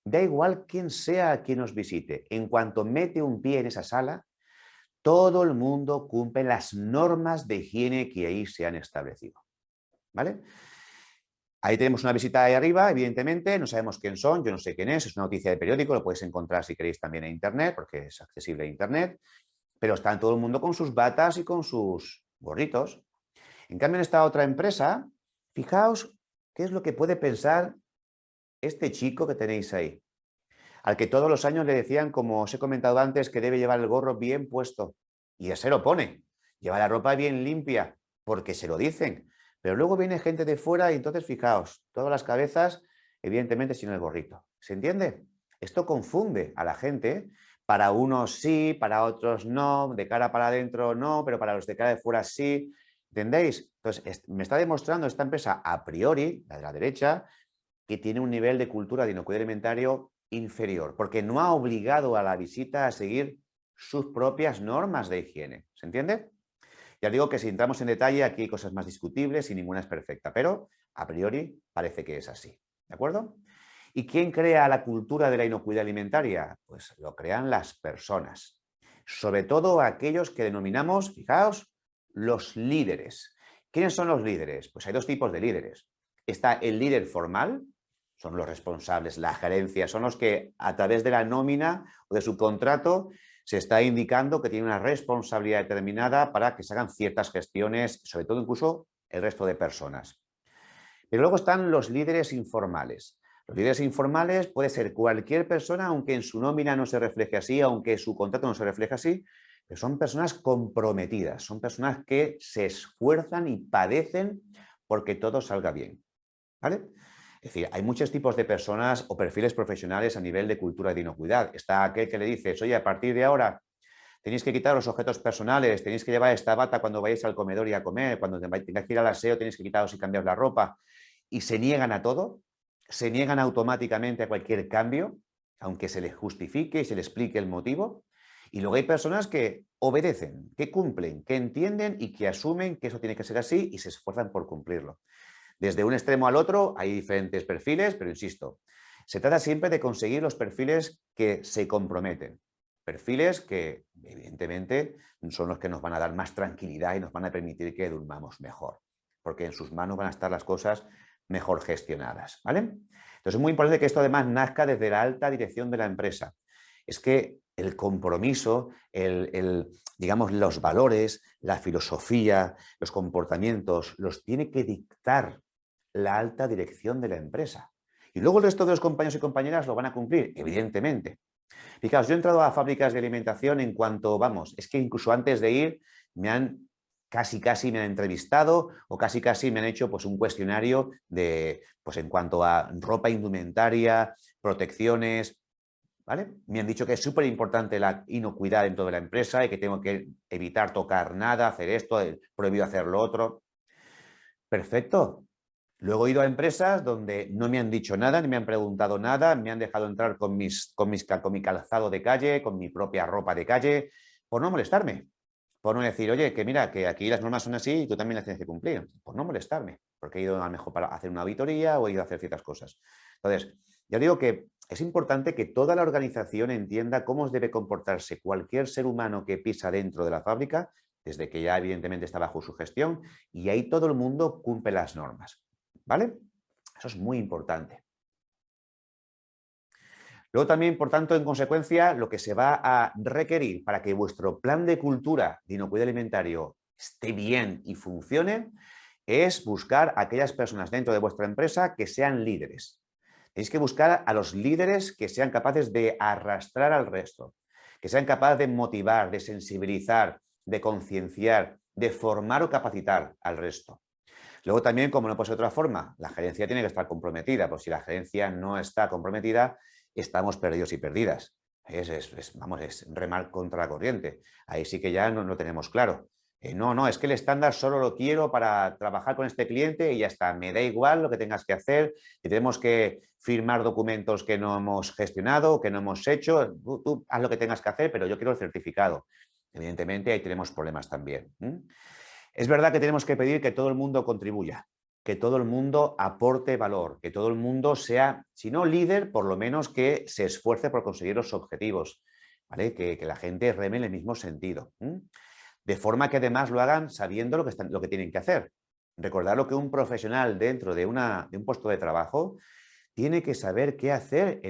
da igual quién sea quien nos visite. En cuanto mete un pie en esa sala, todo el mundo cumple las normas de higiene que ahí se han establecido. ¿Vale? Ahí tenemos una visita ahí arriba, evidentemente, no sabemos quién son, yo no sé quién es una noticia de periódico, lo podéis encontrar si queréis también en internet, porque es accesible a internet, pero está todo el mundo con sus batas y con sus gorritos. En cambio, en esta otra empresa, fijaos qué es lo que puede pensar este chico que tenéis ahí, al que todos los años le decían, como os he comentado antes, que debe llevar el gorro bien puesto. Y ya se lo pone. Lleva la ropa bien limpia, porque se lo dicen. Pero luego viene gente de fuera y entonces, fijaos, todas las cabezas, evidentemente, sin el gorrito. ¿Se entiende? Esto confunde a la gente. Para unos sí, para otros no, de cara para adentro no, pero para los de cara de fuera sí. ¿Entendéis? Entonces, me está demostrando esta empresa a priori, la de la derecha, que tiene un nivel de cultura de inocuidad alimentario inferior, porque no ha obligado a la visita a seguir sus propias normas de higiene. ¿Se entiende? Ya digo que si entramos en detalle, aquí hay cosas más discutibles y ninguna es perfecta, pero a priori parece que es así. ¿De acuerdo? ¿Y quién crea la cultura de la inocuidad alimentaria? Pues lo crean las personas. Sobre todo aquellos que denominamos, fijaos, los líderes. ¿Quiénes son los líderes? Pues hay dos tipos de líderes. Está el líder formal, son los responsables, la gerencia, son los que a través de la nómina o de su contrato se está indicando que tiene una responsabilidad determinada para que se hagan ciertas gestiones, sobre todo incluso el resto de personas. Pero luego están los líderes informales. Los líderes informales puede ser cualquier persona, aunque en su nómina no se refleje así, aunque su contrato no se refleje así, pero son personas comprometidas, son personas que se esfuerzan y padecen porque todo salga bien. ¿Vale? Es decir, hay muchos tipos de personas o perfiles profesionales a nivel de cultura de inocuidad. Está aquel que le dices, oye, a partir de ahora tenéis que quitar los objetos personales, tenéis que llevar esta bata cuando vayáis al comedor y a comer, cuando tengáis que ir al aseo tenéis que quitaros y cambiaros la ropa. Y se niegan a todo, se niegan automáticamente a cualquier cambio, aunque se les justifique y se les explique el motivo. Y luego hay personas que obedecen, que cumplen, que entienden y que asumen que eso tiene que ser así y se esfuerzan por cumplirlo. Desde un extremo al otro hay diferentes perfiles, pero insisto, se trata siempre de conseguir los perfiles que se comprometen. Perfiles que, evidentemente, son los que nos van a dar más tranquilidad y nos van a permitir que durmamos mejor, porque en sus manos van a estar las cosas mejor gestionadas, ¿vale? Entonces es muy importante que esto además nazca desde la alta dirección de la empresa. Es que el compromiso, digamos, los valores, la filosofía, los comportamientos, los tiene que dictar la alta dirección de la empresa. Y luego el resto de los compañeros y compañeras lo van a cumplir, evidentemente. Fijaos, yo he entrado a fábricas de alimentación en cuanto, vamos, es que incluso antes de ir me han casi me han entrevistado o casi me han hecho pues un cuestionario de, pues en cuanto a ropa, indumentaria, protecciones, ¿vale? Me han dicho que es súper importante la inocuidad dentro de la empresa y que tengo que evitar tocar nada, hacer esto, prohibido hacer lo otro. Perfecto. Luego he ido a empresas donde no me han dicho nada, ni me han preguntado nada, me han dejado entrar con mi calzado de calle, con mi propia ropa de calle, por no molestarme. Por no decir, oye, que mira, que aquí las normas son así y tú también las tienes que cumplir. Por no molestarme, porque he ido a lo mejor para hacer una auditoría o he ido a hacer ciertas cosas. Entonces, ya digo que es importante que toda la organización entienda cómo debe comportarse cualquier ser humano que pisa dentro de la fábrica, desde que ya evidentemente está bajo su gestión, y ahí todo el mundo cumple las normas. ¿Vale? Eso es muy importante. Luego también, por tanto, en consecuencia, lo que se va a requerir para que vuestro plan de cultura de inocuidad alimentario esté bien y funcione es buscar a aquellas personas dentro de vuestra empresa que sean líderes. Tenéis que buscar a los líderes que sean capaces de arrastrar al resto, que sean capaces de motivar, de sensibilizar, de concienciar, de formar o capacitar al resto. Luego también, como no puede ser de otra forma, la gerencia tiene que estar comprometida, pues si la gerencia no está comprometida, estamos perdidos y perdidas. Vamos, es remar contra la corriente. Ahí sí que ya no lo tenemos claro. No, es que el estándar solo lo quiero para trabajar con este cliente y ya está. Me da igual lo que tengas que hacer. Si tenemos que firmar documentos que no hemos gestionado, que no hemos hecho, tú haz lo que tengas que hacer, pero yo quiero el certificado. Evidentemente, ahí tenemos problemas también. Es verdad que tenemos que pedir que todo el mundo contribuya, que todo el mundo aporte valor, que todo el mundo sea, si no líder, por lo menos que se esfuerce por conseguir los objetivos, ¿vale? Que la gente reme en el mismo sentido. De forma que además lo hagan sabiendo lo que tienen que hacer. Recordar lo que un profesional dentro de un puesto de trabajo tiene que saber qué hacer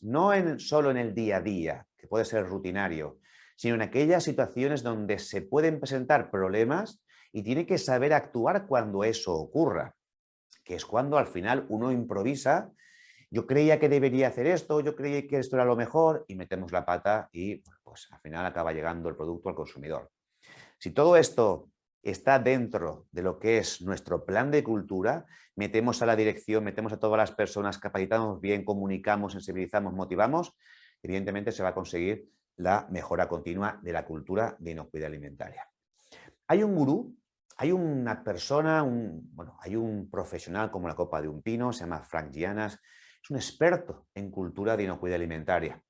no solo en el día a día, que puede ser rutinario, sino en aquellas situaciones donde se pueden presentar problemas y tiene que saber actuar cuando eso ocurra, que es cuando al final uno improvisa. Yo creía que debería hacer esto, yo creía que esto era lo mejor y metemos la pata y pues al final acaba llegando el producto al consumidor. Si todo esto está dentro de lo que es nuestro plan de cultura, metemos a la dirección, metemos a todas las personas, capacitamos bien, comunicamos, sensibilizamos, motivamos, evidentemente se va a conseguir la mejora continua de la cultura de inocuidad alimentaria. Hay un gurú, hay una persona, hay un profesional como la copa de un pino, se llama Frank Gianas, es un experto en cultura de inocuidad alimentaria.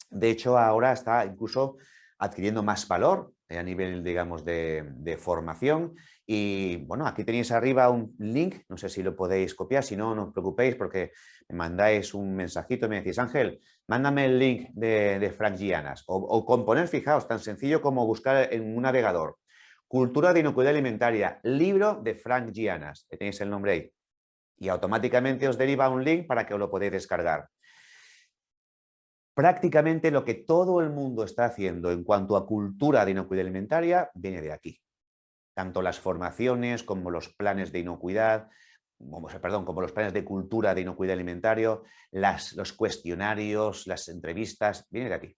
De hecho, ahora está incluso adquiriendo más valor a nivel, digamos, de formación. Y bueno, aquí tenéis arriba un link, no sé si lo podéis copiar, si no, no os preocupéis porque me mandáis un mensajito y me decís, Ángel, mándame el link de Frank Gianas. O componer, fijaos, tan sencillo como buscar en un navegador. Cultura de inocuidad alimentaria, libro de Frank Gianas. Tenéis el nombre ahí. Y automáticamente os deriva un link para que os lo podáis descargar. Prácticamente lo que todo el mundo está haciendo en cuanto a cultura de inocuidad alimentaria viene de aquí. Tanto las formaciones como los planes de inocuidad, como los planes de cultura de inocuidad alimentario, los cuestionarios, las entrevistas, viene de aquí.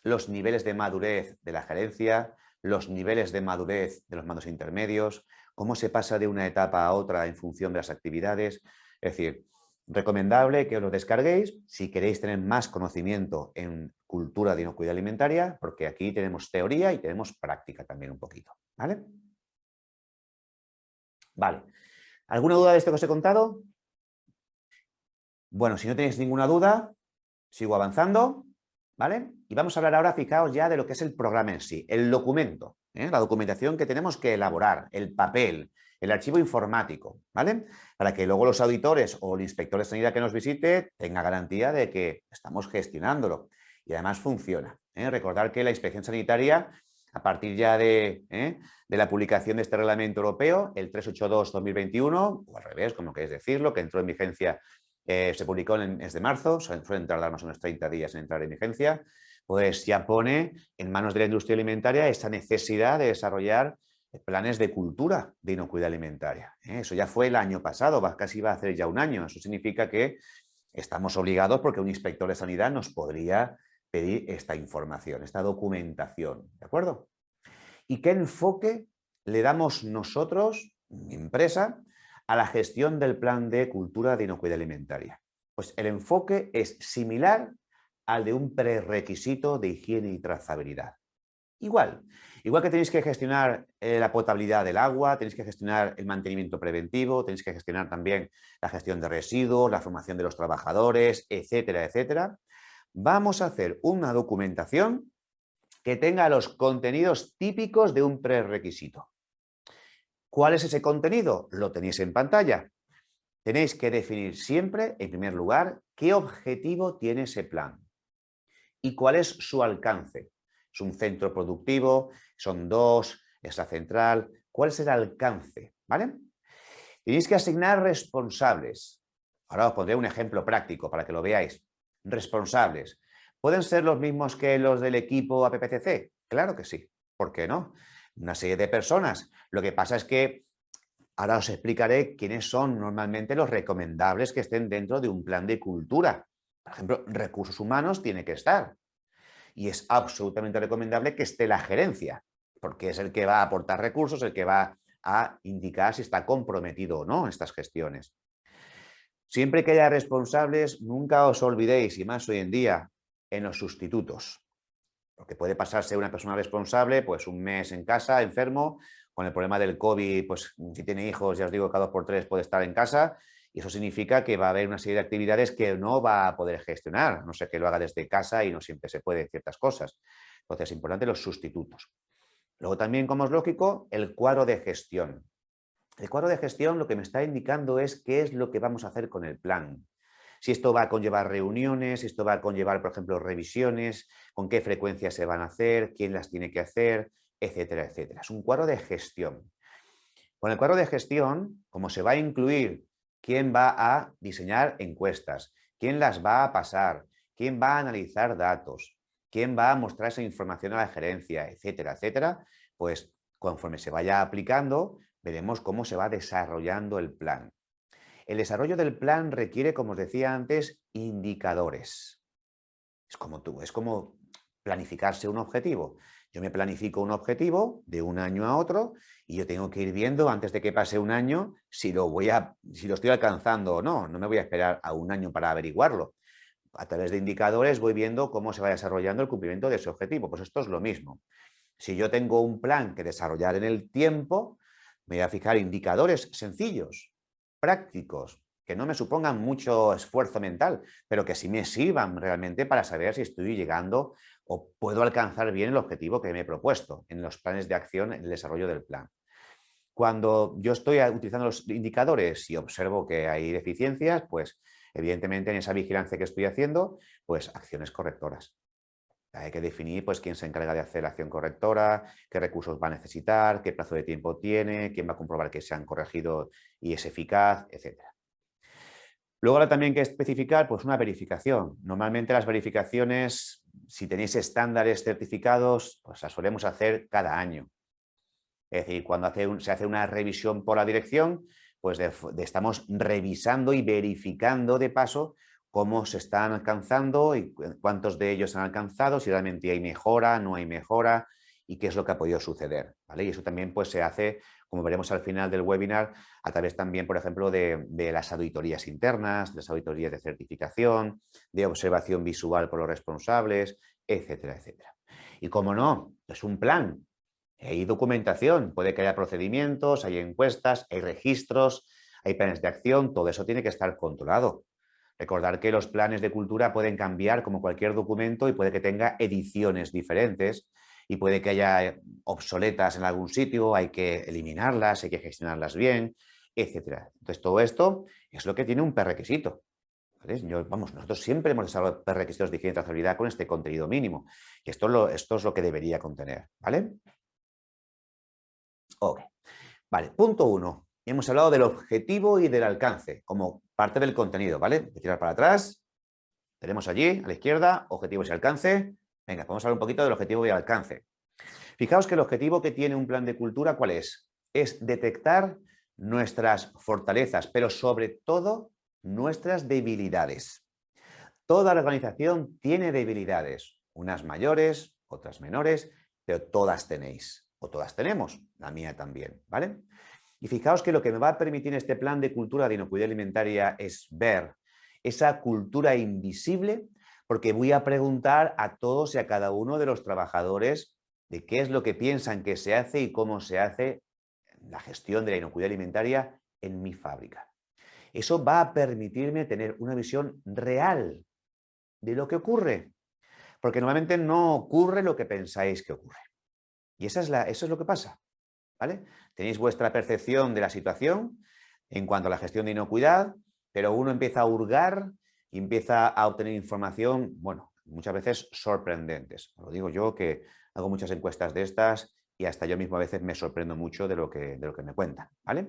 Los niveles de madurez de la gerencia, los niveles de madurez de los mandos intermedios, cómo se pasa de una etapa a otra en función de las actividades. Es decir, recomendable que os lo descarguéis si queréis tener más conocimiento en cultura de inocuidad alimentaria, porque aquí tenemos teoría y tenemos práctica también un poquito. ¿Vale? Vale. ¿Alguna duda de esto que os he contado? Bueno, si no tenéis ninguna duda, sigo avanzando, ¿vale? Y vamos a hablar ahora, fijaos ya, de lo que es el programa en sí, el documento, la documentación que tenemos que elaborar, el papel, el archivo informático, ¿vale? Para que luego los auditores o el inspector de sanidad que nos visite tenga garantía de que estamos gestionándolo y además funciona. Recordar que la inspección sanitaria, a partir ya de la publicación de este reglamento europeo, el 382-2021, o al revés, como queréis decirlo, que entró en vigencia, se publicó en el mes de marzo, suelen tardar más o menos 30 días en entrar en vigencia, pues ya pone en manos de la industria alimentaria esa necesidad de desarrollar planes de cultura de inocuidad alimentaria. Eso ya fue el año pasado, casi va a hacer ya un año. Eso significa que estamos obligados porque un inspector de sanidad nos podría pedir esta información, esta documentación, ¿de acuerdo? ¿Y qué enfoque le damos nosotros, mi empresa, a la gestión del plan de cultura de inocuidad alimentaria? Pues el enfoque es similar al de un prerequisito de higiene y trazabilidad. Igual que tenéis que gestionar la potabilidad del agua, tenéis que gestionar el mantenimiento preventivo, tenéis que gestionar también la gestión de residuos, la formación de los trabajadores, etcétera, etcétera. Vamos a hacer una documentación que tenga los contenidos típicos de un prerequisito. ¿Cuál es ese contenido? Lo tenéis en pantalla. Tenéis que definir siempre, en primer lugar, qué objetivo tiene ese plan y cuál es su alcance. ¿Es un centro productivo? ¿Son dos? ¿Es la central? ¿Cuál es el alcance? ¿Vale? Tenéis que asignar responsables. Ahora os pondré un ejemplo práctico para que lo veáis. Responsables. ¿Pueden ser los mismos que los del equipo APPCC? Claro que sí. ¿Por qué no? Una serie de personas. Lo que pasa es que ahora os explicaré quiénes son normalmente los recomendables que estén dentro de un plan de cultura. Por ejemplo, recursos humanos tiene que estar. Y es absolutamente recomendable que esté la gerencia, porque es el que va a aportar recursos, el que va a indicar si está comprometido o no en estas gestiones. Siempre que haya responsables, nunca os olvidéis, y más hoy en día, en los sustitutos. Porque puede pasarse una persona responsable pues un mes en casa, enfermo, con el problema del COVID, pues si tiene hijos, ya os digo, cada 2 por 3 puede estar en casa, y eso significa que va a haber una serie de actividades que no va a poder gestionar, no sé, que lo haga desde casa y no siempre se puede ciertas cosas. Entonces, es importante los sustitutos. Luego también, como es lógico, el cuadro de gestión. El cuadro de gestión lo que me está indicando es qué es lo que vamos a hacer con el plan. Si esto va a conllevar reuniones, si esto va a conllevar, por ejemplo, revisiones, con qué frecuencia se van a hacer, quién las tiene que hacer, etcétera, etcétera. Es un cuadro de gestión. Con el cuadro de gestión, como se va a incluir quién va a diseñar encuestas, quién las va a pasar, quién va a analizar datos, quién va a mostrar esa información a la gerencia, etcétera, etcétera, pues conforme se vaya aplicando, veremos cómo se va desarrollando el plan. El desarrollo del plan requiere, como os decía antes, indicadores. Es como planificarse un objetivo. Yo me planifico un objetivo de un año a otro y yo tengo que ir viendo antes de que pase un año si lo estoy alcanzando o no. No me voy a esperar a un año para averiguarlo. A través de indicadores voy viendo cómo se va desarrollando el cumplimiento de ese objetivo. Pues esto es lo mismo. Si yo tengo un plan que desarrollar en el tiempo, me voy a fijar indicadores sencillos, prácticos, que no me supongan mucho esfuerzo mental, pero que sí me sirvan realmente para saber si estoy llegando o puedo alcanzar bien el objetivo que me he propuesto en los planes de acción, en el desarrollo del plan. Cuando yo estoy utilizando los indicadores y observo que hay deficiencias, pues evidentemente en esa vigilancia que estoy haciendo, pues acciones correctoras. Hay que definir pues, quién se encarga de hacer la acción correctora, qué recursos va a necesitar, qué plazo de tiempo tiene, quién va a comprobar que se han corregido y es eficaz, etc. Luego ahora también hay que especificar pues, una verificación. Normalmente las verificaciones, si tenéis estándares certificados, pues las solemos hacer cada año. Es decir, cuando se hace una revisión por la dirección, pues estamos revisando y verificando de paso cómo se están alcanzando y cuántos de ellos han alcanzado, si realmente hay mejora, no hay mejora y qué es lo que ha podido suceder, ¿vale? Y eso también pues, se hace, como veremos al final del webinar, a través también, por ejemplo, de las auditorías internas, de las auditorías de certificación, de observación visual por los responsables, etcétera, etcétera. Y como no, es un plan. Hay documentación, puede que haya procedimientos, hay encuestas, hay registros, hay planes de acción, todo eso tiene que estar controlado. Recordar que los planes de cultura pueden cambiar como cualquier documento y puede que tenga ediciones diferentes y puede que haya obsoletas en algún sitio, hay que eliminarlas, hay que gestionarlas bien, etc. Entonces, todo esto es lo que tiene un prerequisito. ¿Vale? Nosotros siempre hemos desarrollado prerequisitos de higiene y trazabilidad con este contenido mínimo. Y esto es lo que debería contener. ¿Vale? Ok. Vale, punto 1. Hemos hablado del objetivo y del alcance como parte del contenido, ¿vale? Voy a tirar para atrás. Tenemos allí, a la izquierda, objetivos y alcance. Venga, vamos a hablar un poquito del objetivo y el alcance. Fijaos que el objetivo que tiene un plan de cultura, ¿cuál es? Es detectar nuestras fortalezas, pero sobre todo nuestras debilidades. Toda la organización tiene debilidades, unas mayores, otras menores, pero todas tenéis, o todas tenemos, la mía también, ¿vale? Y fijaos que lo que me va a permitir este plan de cultura de inocuidad alimentaria es ver esa cultura invisible, porque voy a preguntar a todos y a cada uno de los trabajadores de qué es lo que piensan que se hace y cómo se hace la gestión de la inocuidad alimentaria en mi fábrica. Eso va a permitirme tener una visión real de lo que ocurre, porque normalmente no ocurre lo que pensáis que ocurre. Y eso es lo que pasa, ¿vale? Tenéis vuestra percepción de la situación en cuanto a la gestión de inocuidad, pero uno empieza a hurgar y empieza a obtener información, bueno, muchas veces sorprendentes. Lo digo yo que hago muchas encuestas de estas y hasta yo mismo a veces me sorprendo mucho de lo que me cuentan, ¿vale?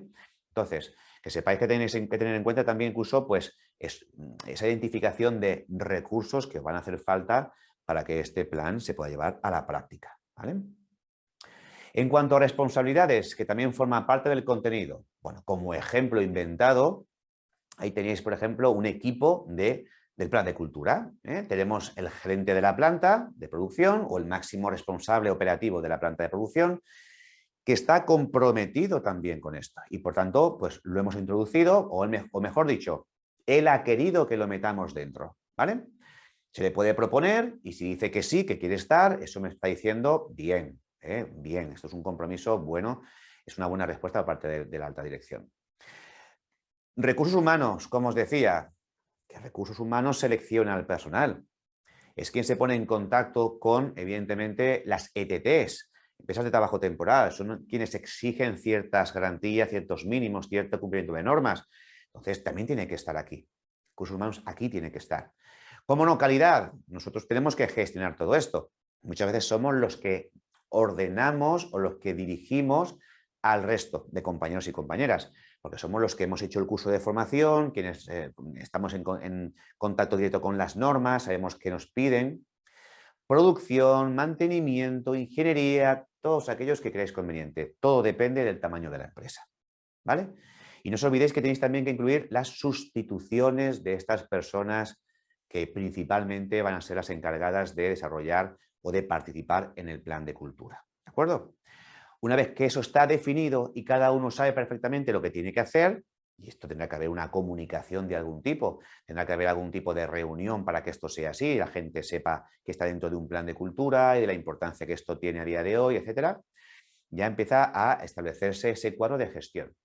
Entonces, que sepáis que tenéis que tener en cuenta también incluso pues, esa identificación de recursos que van a hacer falta para que este plan se pueda llevar a la práctica, ¿vale? En cuanto a responsabilidades, que también forman parte del contenido, bueno, como ejemplo inventado, ahí tenéis, por ejemplo, un equipo del plan de cultura. Tenemos el gerente de la planta de producción o el máximo responsable operativo de la planta de producción que está comprometido también con esto y, por tanto, pues lo hemos introducido o mejor dicho, él ha querido que lo metamos dentro, ¿vale? Se le puede proponer y si dice que sí, que quiere estar, eso me está diciendo bien, bien, esto es un compromiso bueno, es una buena respuesta por parte de la alta dirección. Recursos humanos, como os decía, que recursos humanos selecciona al personal. Es quien se pone en contacto con, evidentemente, las ETTs, empresas de trabajo temporal, son quienes exigen ciertas garantías, ciertos mínimos, cierto cumplimiento de normas. Entonces, también tiene que estar aquí. Recursos humanos aquí tiene que estar. ¿Cómo no? Calidad. Nosotros tenemos que gestionar todo esto. Muchas veces somos los que ordenamos o los que dirigimos al resto de compañeros y compañeras, porque somos los que hemos hecho el curso de formación, quienes estamos en contacto directo con las normas, sabemos qué nos piden. Producción, mantenimiento, ingeniería, todos aquellos que creáis conveniente. Todo depende del tamaño de la empresa, ¿vale? Y no os olvidéis que tenéis también que incluir las sustituciones de estas personas que principalmente van a ser las encargadas de desarrollar o de participar en el plan de cultura, ¿de acuerdo? Una vez que eso está definido y cada uno sabe perfectamente lo que tiene que hacer, y esto tendrá que haber una comunicación de algún tipo, tendrá que haber algún tipo de reunión para que esto sea así, y la gente sepa que está dentro de un plan de cultura y de la importancia que esto tiene a día de hoy, etcétera, ya empieza a establecerse ese cuadro de gestión.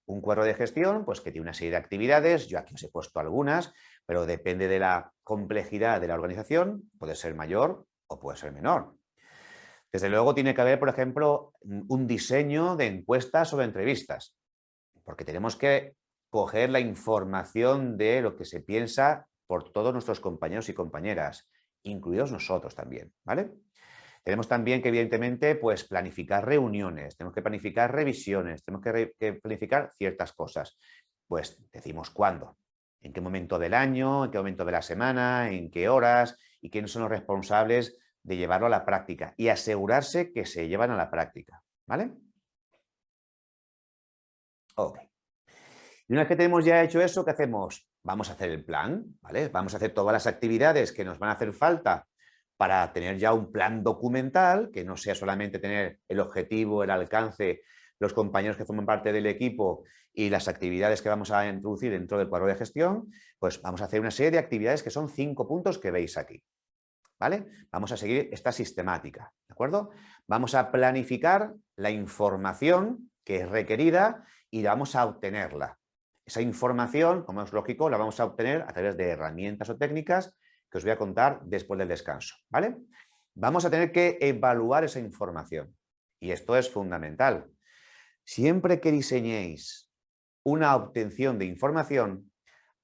Un cuadro de gestión, pues que tiene una serie de actividades, yo aquí os he puesto algunas, pero depende de la complejidad de la organización, puede ser mayor o puede ser menor. Desde luego tiene que haber, por ejemplo, un diseño de encuestas o de entrevistas, porque tenemos que coger la información de lo que se piensa por todos nuestros compañeros y compañeras, incluidos nosotros también, ¿vale? Tenemos también que, evidentemente, pues planificar reuniones, tenemos que planificar revisiones, tenemos que planificar ciertas cosas. Pues decimos cuándo, en qué momento del año, en qué momento de la semana, en qué horas y quiénes son los responsables de llevarlo a la práctica y asegurarse que se llevan a la práctica, ¿vale? Ok. Y una vez que tenemos ya hecho eso, ¿qué hacemos? Vamos a hacer el plan, ¿vale? Vamos a hacer todas las actividades que nos van a hacer falta para tener ya un plan documental, que no sea solamente tener el objetivo, el alcance, los compañeros que forman parte del equipo y las actividades que vamos a introducir dentro del cuadro de gestión, pues vamos a hacer una serie de actividades que son 5 puntos que veis aquí, ¿vale? Vamos a seguir esta sistemática, ¿de acuerdo? Vamos a planificar la información que es requerida y vamos a obtenerla. Esa información, como es lógico, la vamos a obtener a través de herramientas o técnicas que os voy a contar después del descanso, ¿vale? Vamos a tener que evaluar esa información y esto es fundamental. Siempre que diseñéis una obtención de información,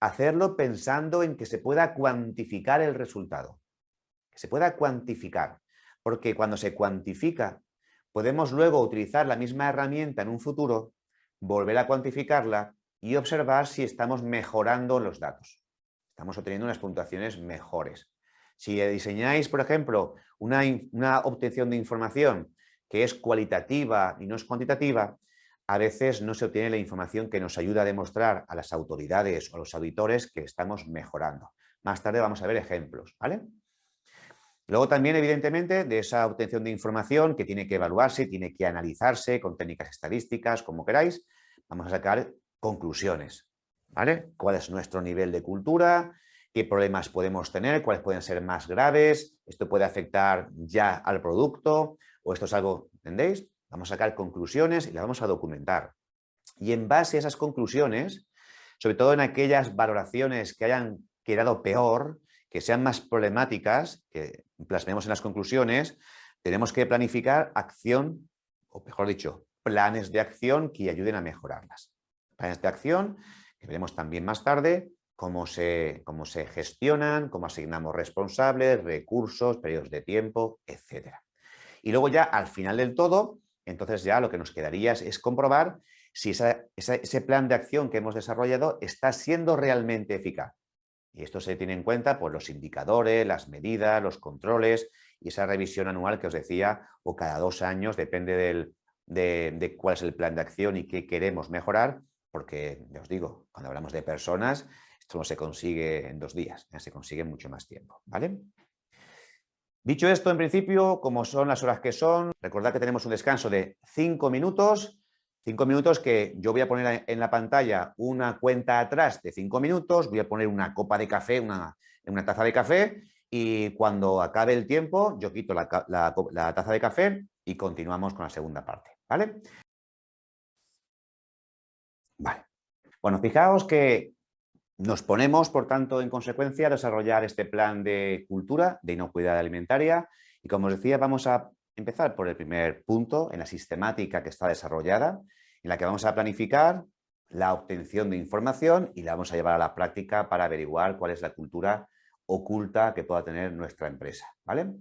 hacerlo pensando en que se pueda cuantificar el resultado, que se pueda cuantificar, porque cuando se cuantifica podemos luego utilizar la misma herramienta en un futuro, volver a cuantificarla y observar si estamos mejorando los datos. Estamos obteniendo unas puntuaciones mejores. Si diseñáis, por ejemplo, una obtención de información que es cualitativa y no es cuantitativa, a veces no se obtiene la información que nos ayuda a demostrar a las autoridades o a los auditores que estamos mejorando. Más tarde vamos a ver ejemplos, ¿vale? Luego también, evidentemente, de esa obtención de información que tiene que evaluarse, tiene que analizarse con técnicas estadísticas, como queráis, vamos a sacar conclusiones, ¿vale? ¿Cuál es nuestro nivel de cultura? ¿Qué problemas podemos tener? ¿Cuáles pueden ser más graves? ¿Esto puede afectar ya al producto? ¿O esto es algo, entendéis? Vamos a sacar conclusiones y las vamos a documentar. Y en base a esas conclusiones, sobre todo en aquellas valoraciones que hayan quedado peor, que sean más problemáticas, que plasmemos en las conclusiones, tenemos que planificar acción, o mejor dicho, planes de acción que ayuden a mejorarlas. Planes de acción que veremos también más tarde, cómo se gestionan, cómo asignamos responsables, recursos, periodos de tiempo, etc. Y luego ya al final del todo, entonces ya lo que nos quedaría es comprobar si ese plan de acción que hemos desarrollado está siendo realmente eficaz. Y esto se tiene en cuenta por los indicadores, las medidas, los controles y esa revisión anual que os decía, o cada 2 años, depende de cuál es el plan de acción y qué queremos mejorar, porque, ya os digo, cuando hablamos de personas, esto no se consigue en 2 días, se consigue en mucho más tiempo, ¿vale? Dicho esto, en principio, como son las horas que son, recordad que tenemos un descanso de 5 minutos 5 minutos que yo voy a poner en la pantalla una cuenta atrás de 5 minutos, voy a poner una copa de café, una taza de café, y cuando acabe el tiempo yo quito la taza de café y continuamos con la segunda parte, ¿vale? Vale. Bueno, fijaos que nos ponemos, por tanto, en consecuencia, a desarrollar este plan de cultura de inocuidad alimentaria y, como os decía, vamos a empezar por el primer punto en la sistemática que está desarrollada, en la que vamos a planificar la obtención de información y la vamos a llevar a la práctica para averiguar cuál es la cultura oculta que pueda tener nuestra empresa, ¿vale?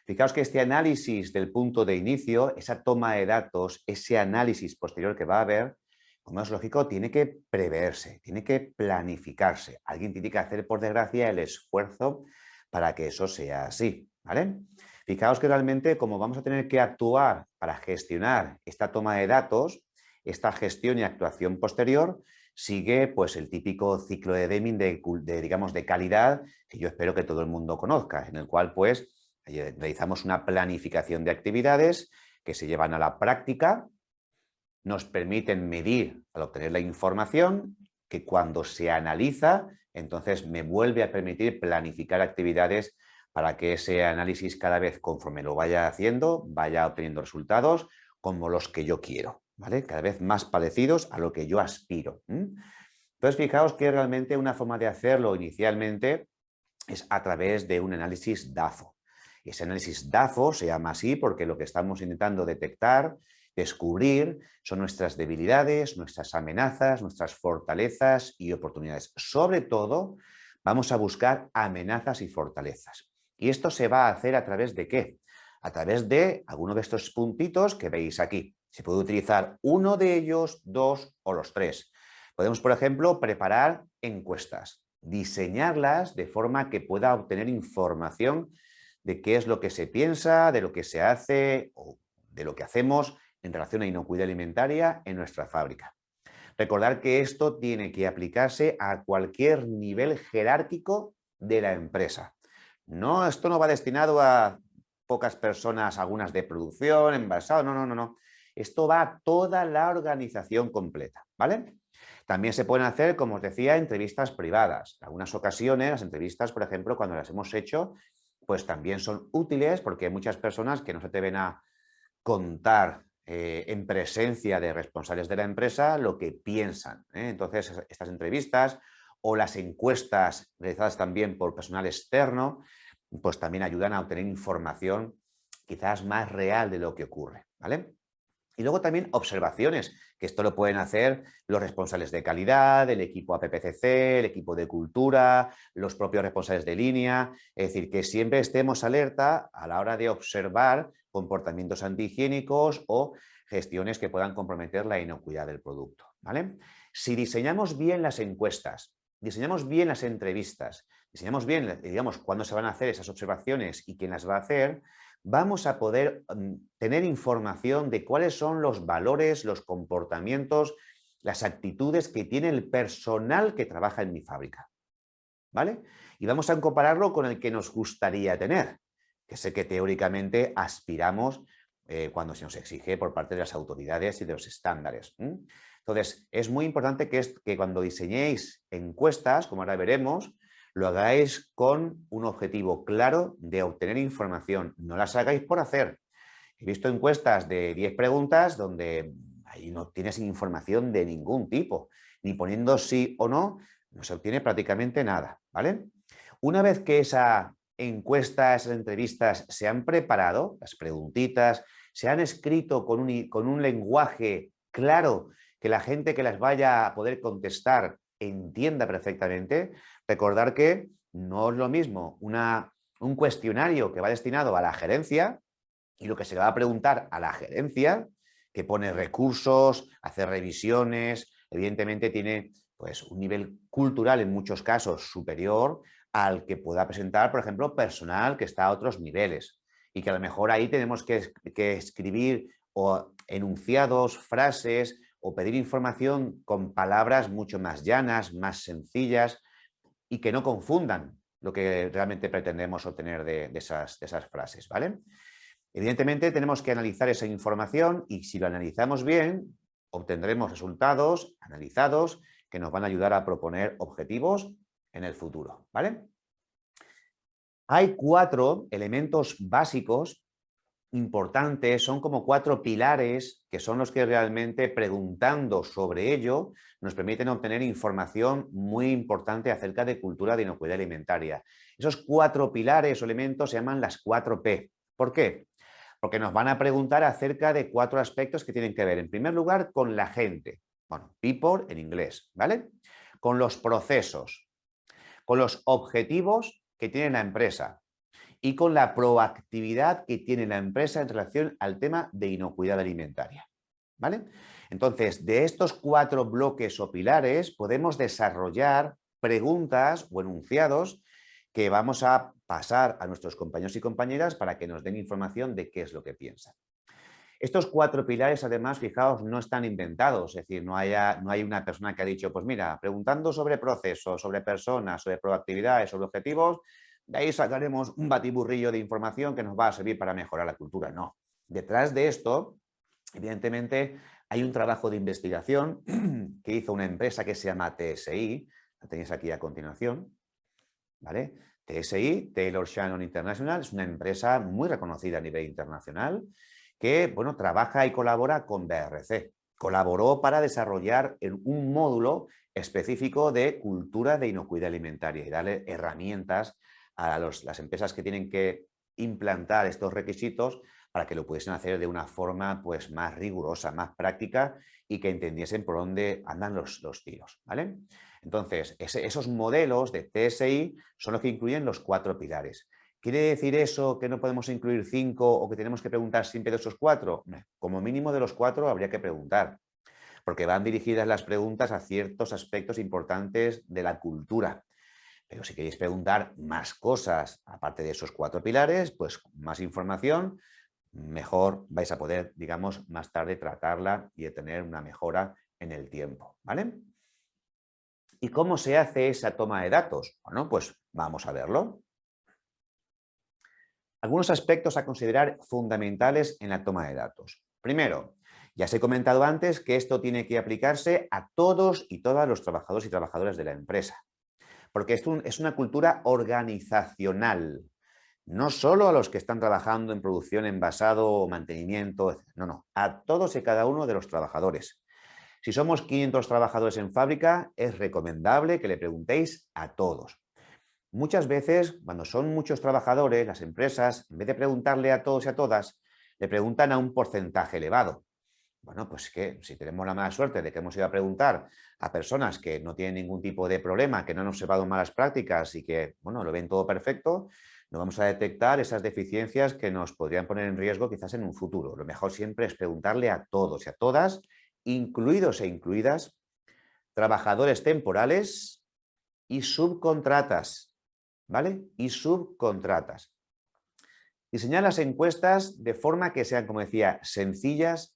Fijaos que este análisis del punto de inicio, esa toma de datos, ese análisis posterior que va a haber, como es lógico, tiene que preverse, tiene que planificarse. Alguien tiene que hacer, por desgracia, el esfuerzo para que eso sea así, ¿vale? Fijaos que realmente, como vamos a tener que actuar para gestionar esta toma de datos, esta gestión y actuación posterior sigue pues el típico ciclo de Deming digamos, de calidad que yo espero que todo el mundo conozca, en el cual pues realizamos una planificación de actividades que se llevan a la práctica, nos permiten medir al obtener la información, que cuando se analiza, entonces me vuelve a permitir planificar actividades para que ese análisis cada vez conforme lo vaya haciendo, vaya obteniendo resultados como los que yo quiero, ¿vale? Cada vez más parecidos a lo que yo aspiro. Entonces, fijaos que realmente una forma de hacerlo inicialmente es a través de un análisis DAFO. Ese análisis DAFO se llama así porque lo que estamos intentando detectar, descubrir, son nuestras debilidades, nuestras amenazas, nuestras fortalezas y oportunidades. Sobre todo, vamos a buscar amenazas y fortalezas. ¿Y esto se va a hacer a través de qué? A través de alguno de estos puntitos que veis aquí. Se puede utilizar uno de ellos, dos o los tres. Podemos, por ejemplo, preparar encuestas, diseñarlas de forma que pueda obtener información de qué es lo que se piensa, de lo que se hace o de lo que hacemos en relación a inocuidad alimentaria en nuestra fábrica. Recordar que esto tiene que aplicarse a cualquier nivel jerárquico de la empresa. No, esto no va destinado a pocas personas, algunas de producción, envasado, no. Esto va a toda la organización completa, ¿vale? También se pueden hacer, como os decía, entrevistas privadas. En algunas ocasiones, las entrevistas, por ejemplo, cuando las hemos hecho, pues también son útiles porque hay muchas personas que no se atreven a contar en presencia de responsables de la empresa lo que piensan, ¿eh? Entonces, estas entrevistas o las encuestas realizadas también por personal externo, pues también ayudan a obtener información quizás más real de lo que ocurre, ¿vale? Y luego también observaciones, que esto lo pueden hacer los responsables de calidad, el equipo APPCC, el equipo de cultura, los propios responsables de línea. Es decir, que siempre estemos alerta a la hora de observar comportamientos antihigiénicos o gestiones que puedan comprometer la inocuidad del producto, ¿vale? Si diseñamos bien las encuestas, diseñamos bien las entrevistas, diseñamos bien, digamos, cuándo se van a hacer esas observaciones y quién las va a hacer, vamos a poder tener información de cuáles son los valores, los comportamientos, las actitudes que tiene el personal que trabaja en mi fábrica, ¿vale? Y vamos a compararlo con el que nos gustaría tener, que sé que teóricamente aspiramos cuando se nos exige por parte de las autoridades y de los estándares. Entonces, es muy importante que cuando diseñéis encuestas, como ahora veremos, lo hagáis con un objetivo claro de obtener información. No las hagáis por hacer. He visto encuestas de 10 preguntas donde ahí no tienes información de ningún tipo. Ni poniendo sí o no, no se obtiene prácticamente nada, ¿vale? Una vez que esa encuesta, esas entrevistas se han preparado, las preguntitas, se han escrito con un lenguaje claro que la gente que las vaya a poder contestar entienda perfectamente, recordar que no es lo mismo un cuestionario que va destinado a la gerencia y lo que se le va a preguntar a la gerencia, que pone recursos, hace revisiones, evidentemente tiene pues, un nivel cultural en muchos casos superior al que pueda presentar, por ejemplo, personal que está a otros niveles. Y que a lo mejor ahí tenemos que escribir o enunciados, frases o pedir información con palabras mucho más llanas, más sencillas y que no confundan lo que realmente pretendemos obtener de esas frases, ¿vale? Evidentemente tenemos que analizar esa información y si lo analizamos bien, obtendremos resultados analizados que nos van a ayudar a proponer objetivos en el futuro, ¿vale? Hay 4 elementos básicos importantes, son como 4 pilares que son los que realmente, preguntando sobre ello, nos permiten obtener información muy importante acerca de cultura de inocuidad alimentaria. Esos 4 pilares o elementos se llaman las 4P. ¿Por qué? Porque nos van a preguntar acerca de 4 aspectos que tienen que ver, en primer lugar, con la gente. Bueno, people en inglés, ¿vale? Con los procesos, con los objetivos que tiene la empresa y con la proactividad que tiene la empresa en relación al tema de inocuidad alimentaria, ¿vale? Entonces, de estos 4 bloques o pilares podemos desarrollar preguntas o enunciados que vamos a pasar a nuestros compañeros y compañeras para que nos den información de qué es lo que piensan. Estos 4 pilares, además, fijaos, no están inventados, es decir, no hay una persona que ha dicho, pues mira, preguntando sobre procesos, sobre personas, sobre proactividades, sobre objetivos, de ahí sacaremos un batiburrillo de información que nos va a servir para mejorar la cultura. No. Detrás de esto, evidentemente, hay un trabajo de investigación que hizo una empresa que se llama TSI, la tenéis aquí a continuación, ¿vale? TSI, Taylor Shannon International, es una empresa muy reconocida a nivel internacional que, bueno, trabaja y colabora con BRC. Colaboró para desarrollar un módulo específico de cultura de inocuidad alimentaria y darle herramientas a las empresas que tienen que implantar estos requisitos para que lo pudiesen hacer de una forma, pues, más rigurosa, más práctica y que entendiesen por dónde andan los tiros, ¿vale? Entonces, esos modelos de TSI son los que incluyen los 4 pilares. ¿Quiere decir eso que no podemos incluir 5 o que tenemos que preguntar siempre de esos 4? Como mínimo de los 4 habría que preguntar, porque van dirigidas las preguntas a ciertos aspectos importantes de la cultura. Pero si queréis preguntar más cosas, aparte de esos 4 pilares, pues más información, mejor vais a poder, digamos, más tarde tratarla y tener una mejora en el tiempo, ¿vale? ¿Y cómo se hace esa toma de datos? Bueno, pues vamos a verlo. Algunos aspectos a considerar fundamentales en la toma de datos. Primero, ya os he comentado antes que esto tiene que aplicarse a todos y todas los trabajadores y trabajadoras de la empresa, porque es una cultura organizacional, no solo a los que están trabajando en producción, envasado o mantenimiento, no, a todos y cada uno de los trabajadores. Si somos 500 trabajadores en fábrica, es recomendable que le preguntéis a todos. Muchas veces, cuando son muchos trabajadores, las empresas, en vez de preguntarle a todos y a todas, le preguntan a un porcentaje elevado. Bueno, pues que si tenemos la mala suerte de que hemos ido a preguntar a personas que no tienen ningún tipo de problema, que no han observado malas prácticas y que, bueno, lo ven todo perfecto, no vamos a detectar esas deficiencias que nos podrían poner en riesgo quizás en un futuro. Lo mejor siempre es preguntarle a todos y a todas, incluidos e incluidas trabajadores temporales y subcontratas, ¿vale? Y subcontratas. Diseñar las encuestas de forma que sean, como decía, sencillas,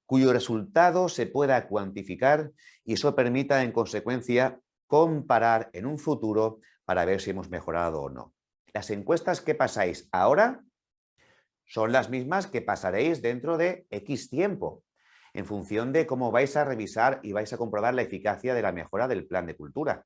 cuyo resultado se pueda cuantificar y eso permita, en consecuencia, comparar en un futuro para ver si hemos mejorado o no. Las encuestas que pasáis ahora son las mismas que pasaréis dentro de X tiempo, en función de cómo vais a revisar y vais a comprobar la eficacia de la mejora del plan de cultura.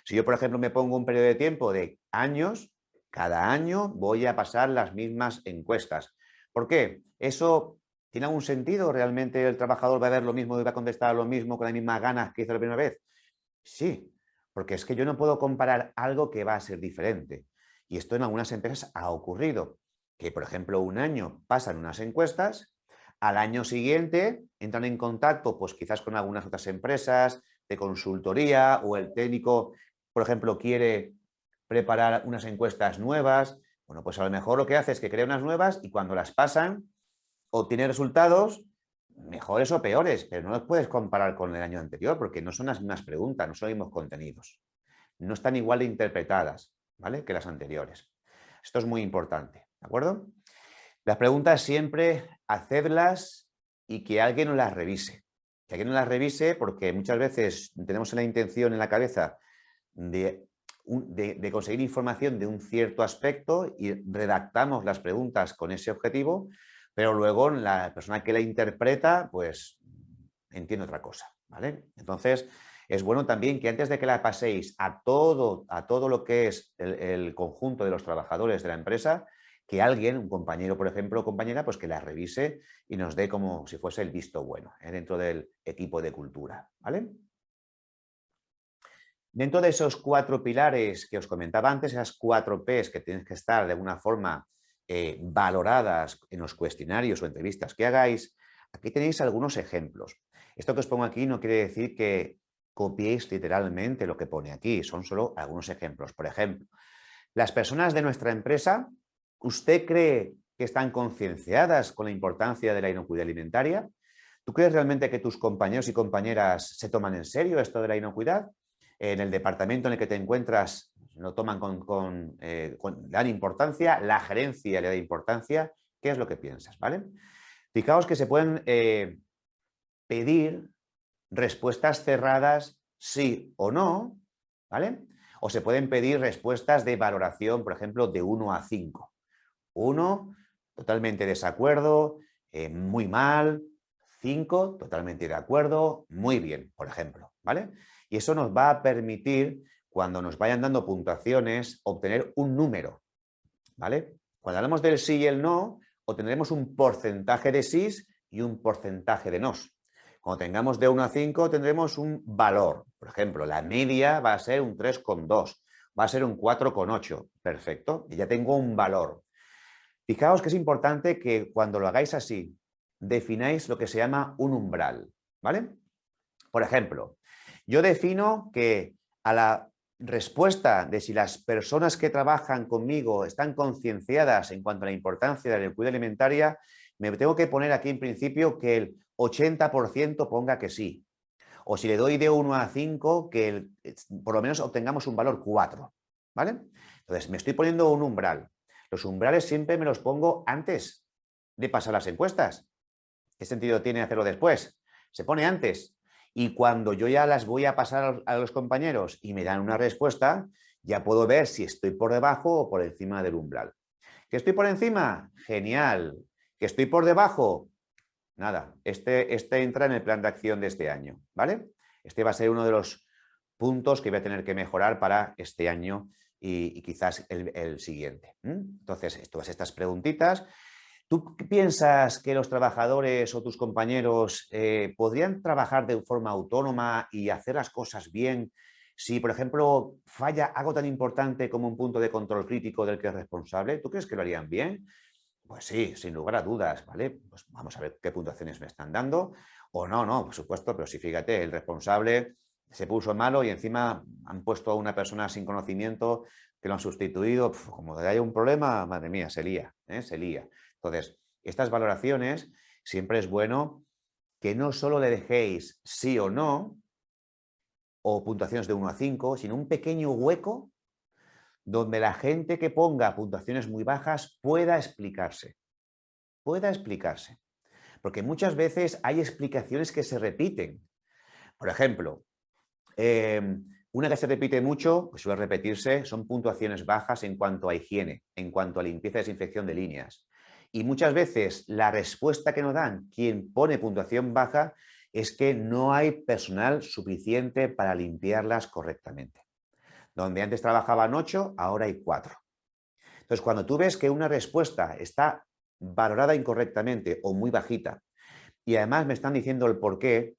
Si yo, por ejemplo, me pongo un periodo de tiempo de años, cada año voy a pasar las mismas encuestas. ¿Por qué? ¿Eso tiene algún sentido? ¿Realmente el trabajador va a ver lo mismo y va a contestar lo mismo con las mismas ganas que hizo la primera vez? Sí, porque es que yo no puedo comparar algo que va a ser diferente. Y esto en algunas empresas ha ocurrido, que por ejemplo un año pasan unas encuestas, al año siguiente entran en contacto pues quizás con algunas otras empresas de consultoría o el técnico, por ejemplo, quiere preparar unas encuestas nuevas. Bueno, pues a lo mejor lo que hace es que crea unas nuevas y cuando las pasan obtiene resultados mejores o peores, pero no los puedes comparar con el año anterior porque no son las mismas preguntas, no son los mismos contenidos. No están igual de interpretadas, ¿vale?, que las anteriores. Esto es muy importante, ¿de acuerdo? Las preguntas siempre hacedlas y que alguien nos las revise. Que alguien nos las revise porque muchas veces tenemos la intención en la cabeza de conseguir información de un cierto aspecto y redactamos las preguntas con ese objetivo, pero luego la persona que la interpreta, pues entiende otra cosa, ¿vale? Entonces, es bueno también que antes de que la paséis a todo lo que es el conjunto de los trabajadores de la empresa, que alguien, un compañero, por ejemplo, o compañera, pues que la revise y nos dé como si fuese el visto bueno dentro del equipo de cultura, ¿vale? Dentro de esos 4 pilares que os comentaba antes, esas 4 Ps que tienen que estar de alguna forma valoradas en los cuestionarios o entrevistas que hagáis, aquí tenéis algunos ejemplos. Esto que os pongo aquí no quiere decir que copiéis literalmente lo que pone aquí, son solo algunos ejemplos. Por ejemplo, las personas de nuestra empresa, ¿usted cree que están concienciadas con la importancia de la inocuidad alimentaria? ¿Tú crees realmente que tus compañeros y compañeras se toman en serio esto de la inocuidad? En el departamento en el que te encuentras lo toman le dan importancia, la gerencia le da importancia. ¿Qué es lo que piensas? ¿Vale? Fijaos que se pueden pedir respuestas cerradas sí o no, ¿vale? O se pueden pedir respuestas de valoración, por ejemplo, de 1 a 5. 1, totalmente desacuerdo, muy mal. 5, totalmente de acuerdo, muy bien, por ejemplo, ¿vale? Y eso nos va a permitir, cuando nos vayan dando puntuaciones, obtener un número, ¿vale? Cuando hablamos del sí y el no, obtendremos un porcentaje de sís y un porcentaje de nos. Cuando tengamos de 1 a 5 tendremos un valor. Por ejemplo, la media va a ser un 3,2, va a ser un 4,8. Perfecto, y ya tengo un valor. Fijaos que es importante que cuando lo hagáis así, defináis lo que se llama un umbral, ¿vale? Por ejemplo, yo defino que a la respuesta de si las personas que trabajan conmigo están concienciadas en cuanto a la importancia de la inocuidad alimentaria, me tengo que poner aquí en principio que el 80% ponga que sí. O si le doy de 1 a 5, que por lo menos obtengamos un valor 4, ¿vale? Entonces, me estoy poniendo un umbral. Los umbrales siempre me los pongo antes de pasar las encuestas. ¿Qué sentido tiene hacerlo después? Se pone antes. Y cuando yo ya las voy a pasar a los compañeros y me dan una respuesta, ya puedo ver si estoy por debajo o por encima del umbral. ¿Que estoy por encima? Genial. ¿Que estoy por debajo? Nada. Este entra en el plan de acción de este año, ¿vale? Este va a ser uno de los puntos que voy a tener que mejorar para este año y quizás el siguiente. Entonces, todas estas preguntitas. ¿Tú piensas que los trabajadores o tus compañeros podrían trabajar de forma autónoma y hacer las cosas bien si, por ejemplo, falla algo tan importante como un punto de control crítico del que es responsable? ¿Tú crees que lo harían bien? Pues sí, sin lugar a dudas, ¿vale? Pues vamos a ver qué puntuaciones me están dando. O no, no, por supuesto, pero sí, fíjate, el responsable se puso malo y encima han puesto a una persona sin conocimiento que lo han sustituido. Como haya un problema, madre mía, se lía, se lía. Entonces, estas valoraciones siempre es bueno que no solo le dejéis sí o no, o puntuaciones de 1 a 5, sino un pequeño hueco donde la gente que ponga puntuaciones muy bajas pueda explicarse. Pueda explicarse. Porque muchas veces hay explicaciones que se repiten. Por ejemplo, una que se repite mucho, que suele repetirse, son puntuaciones bajas en cuanto a higiene, en cuanto a limpieza y desinfección de líneas. Y muchas veces la respuesta que nos dan quien pone puntuación baja es que no hay personal suficiente para limpiarlas correctamente. Donde antes trabajaban 8, ahora hay 4. Entonces, cuando tú ves que una respuesta está valorada incorrectamente o muy bajita, y además me están diciendo el por qué,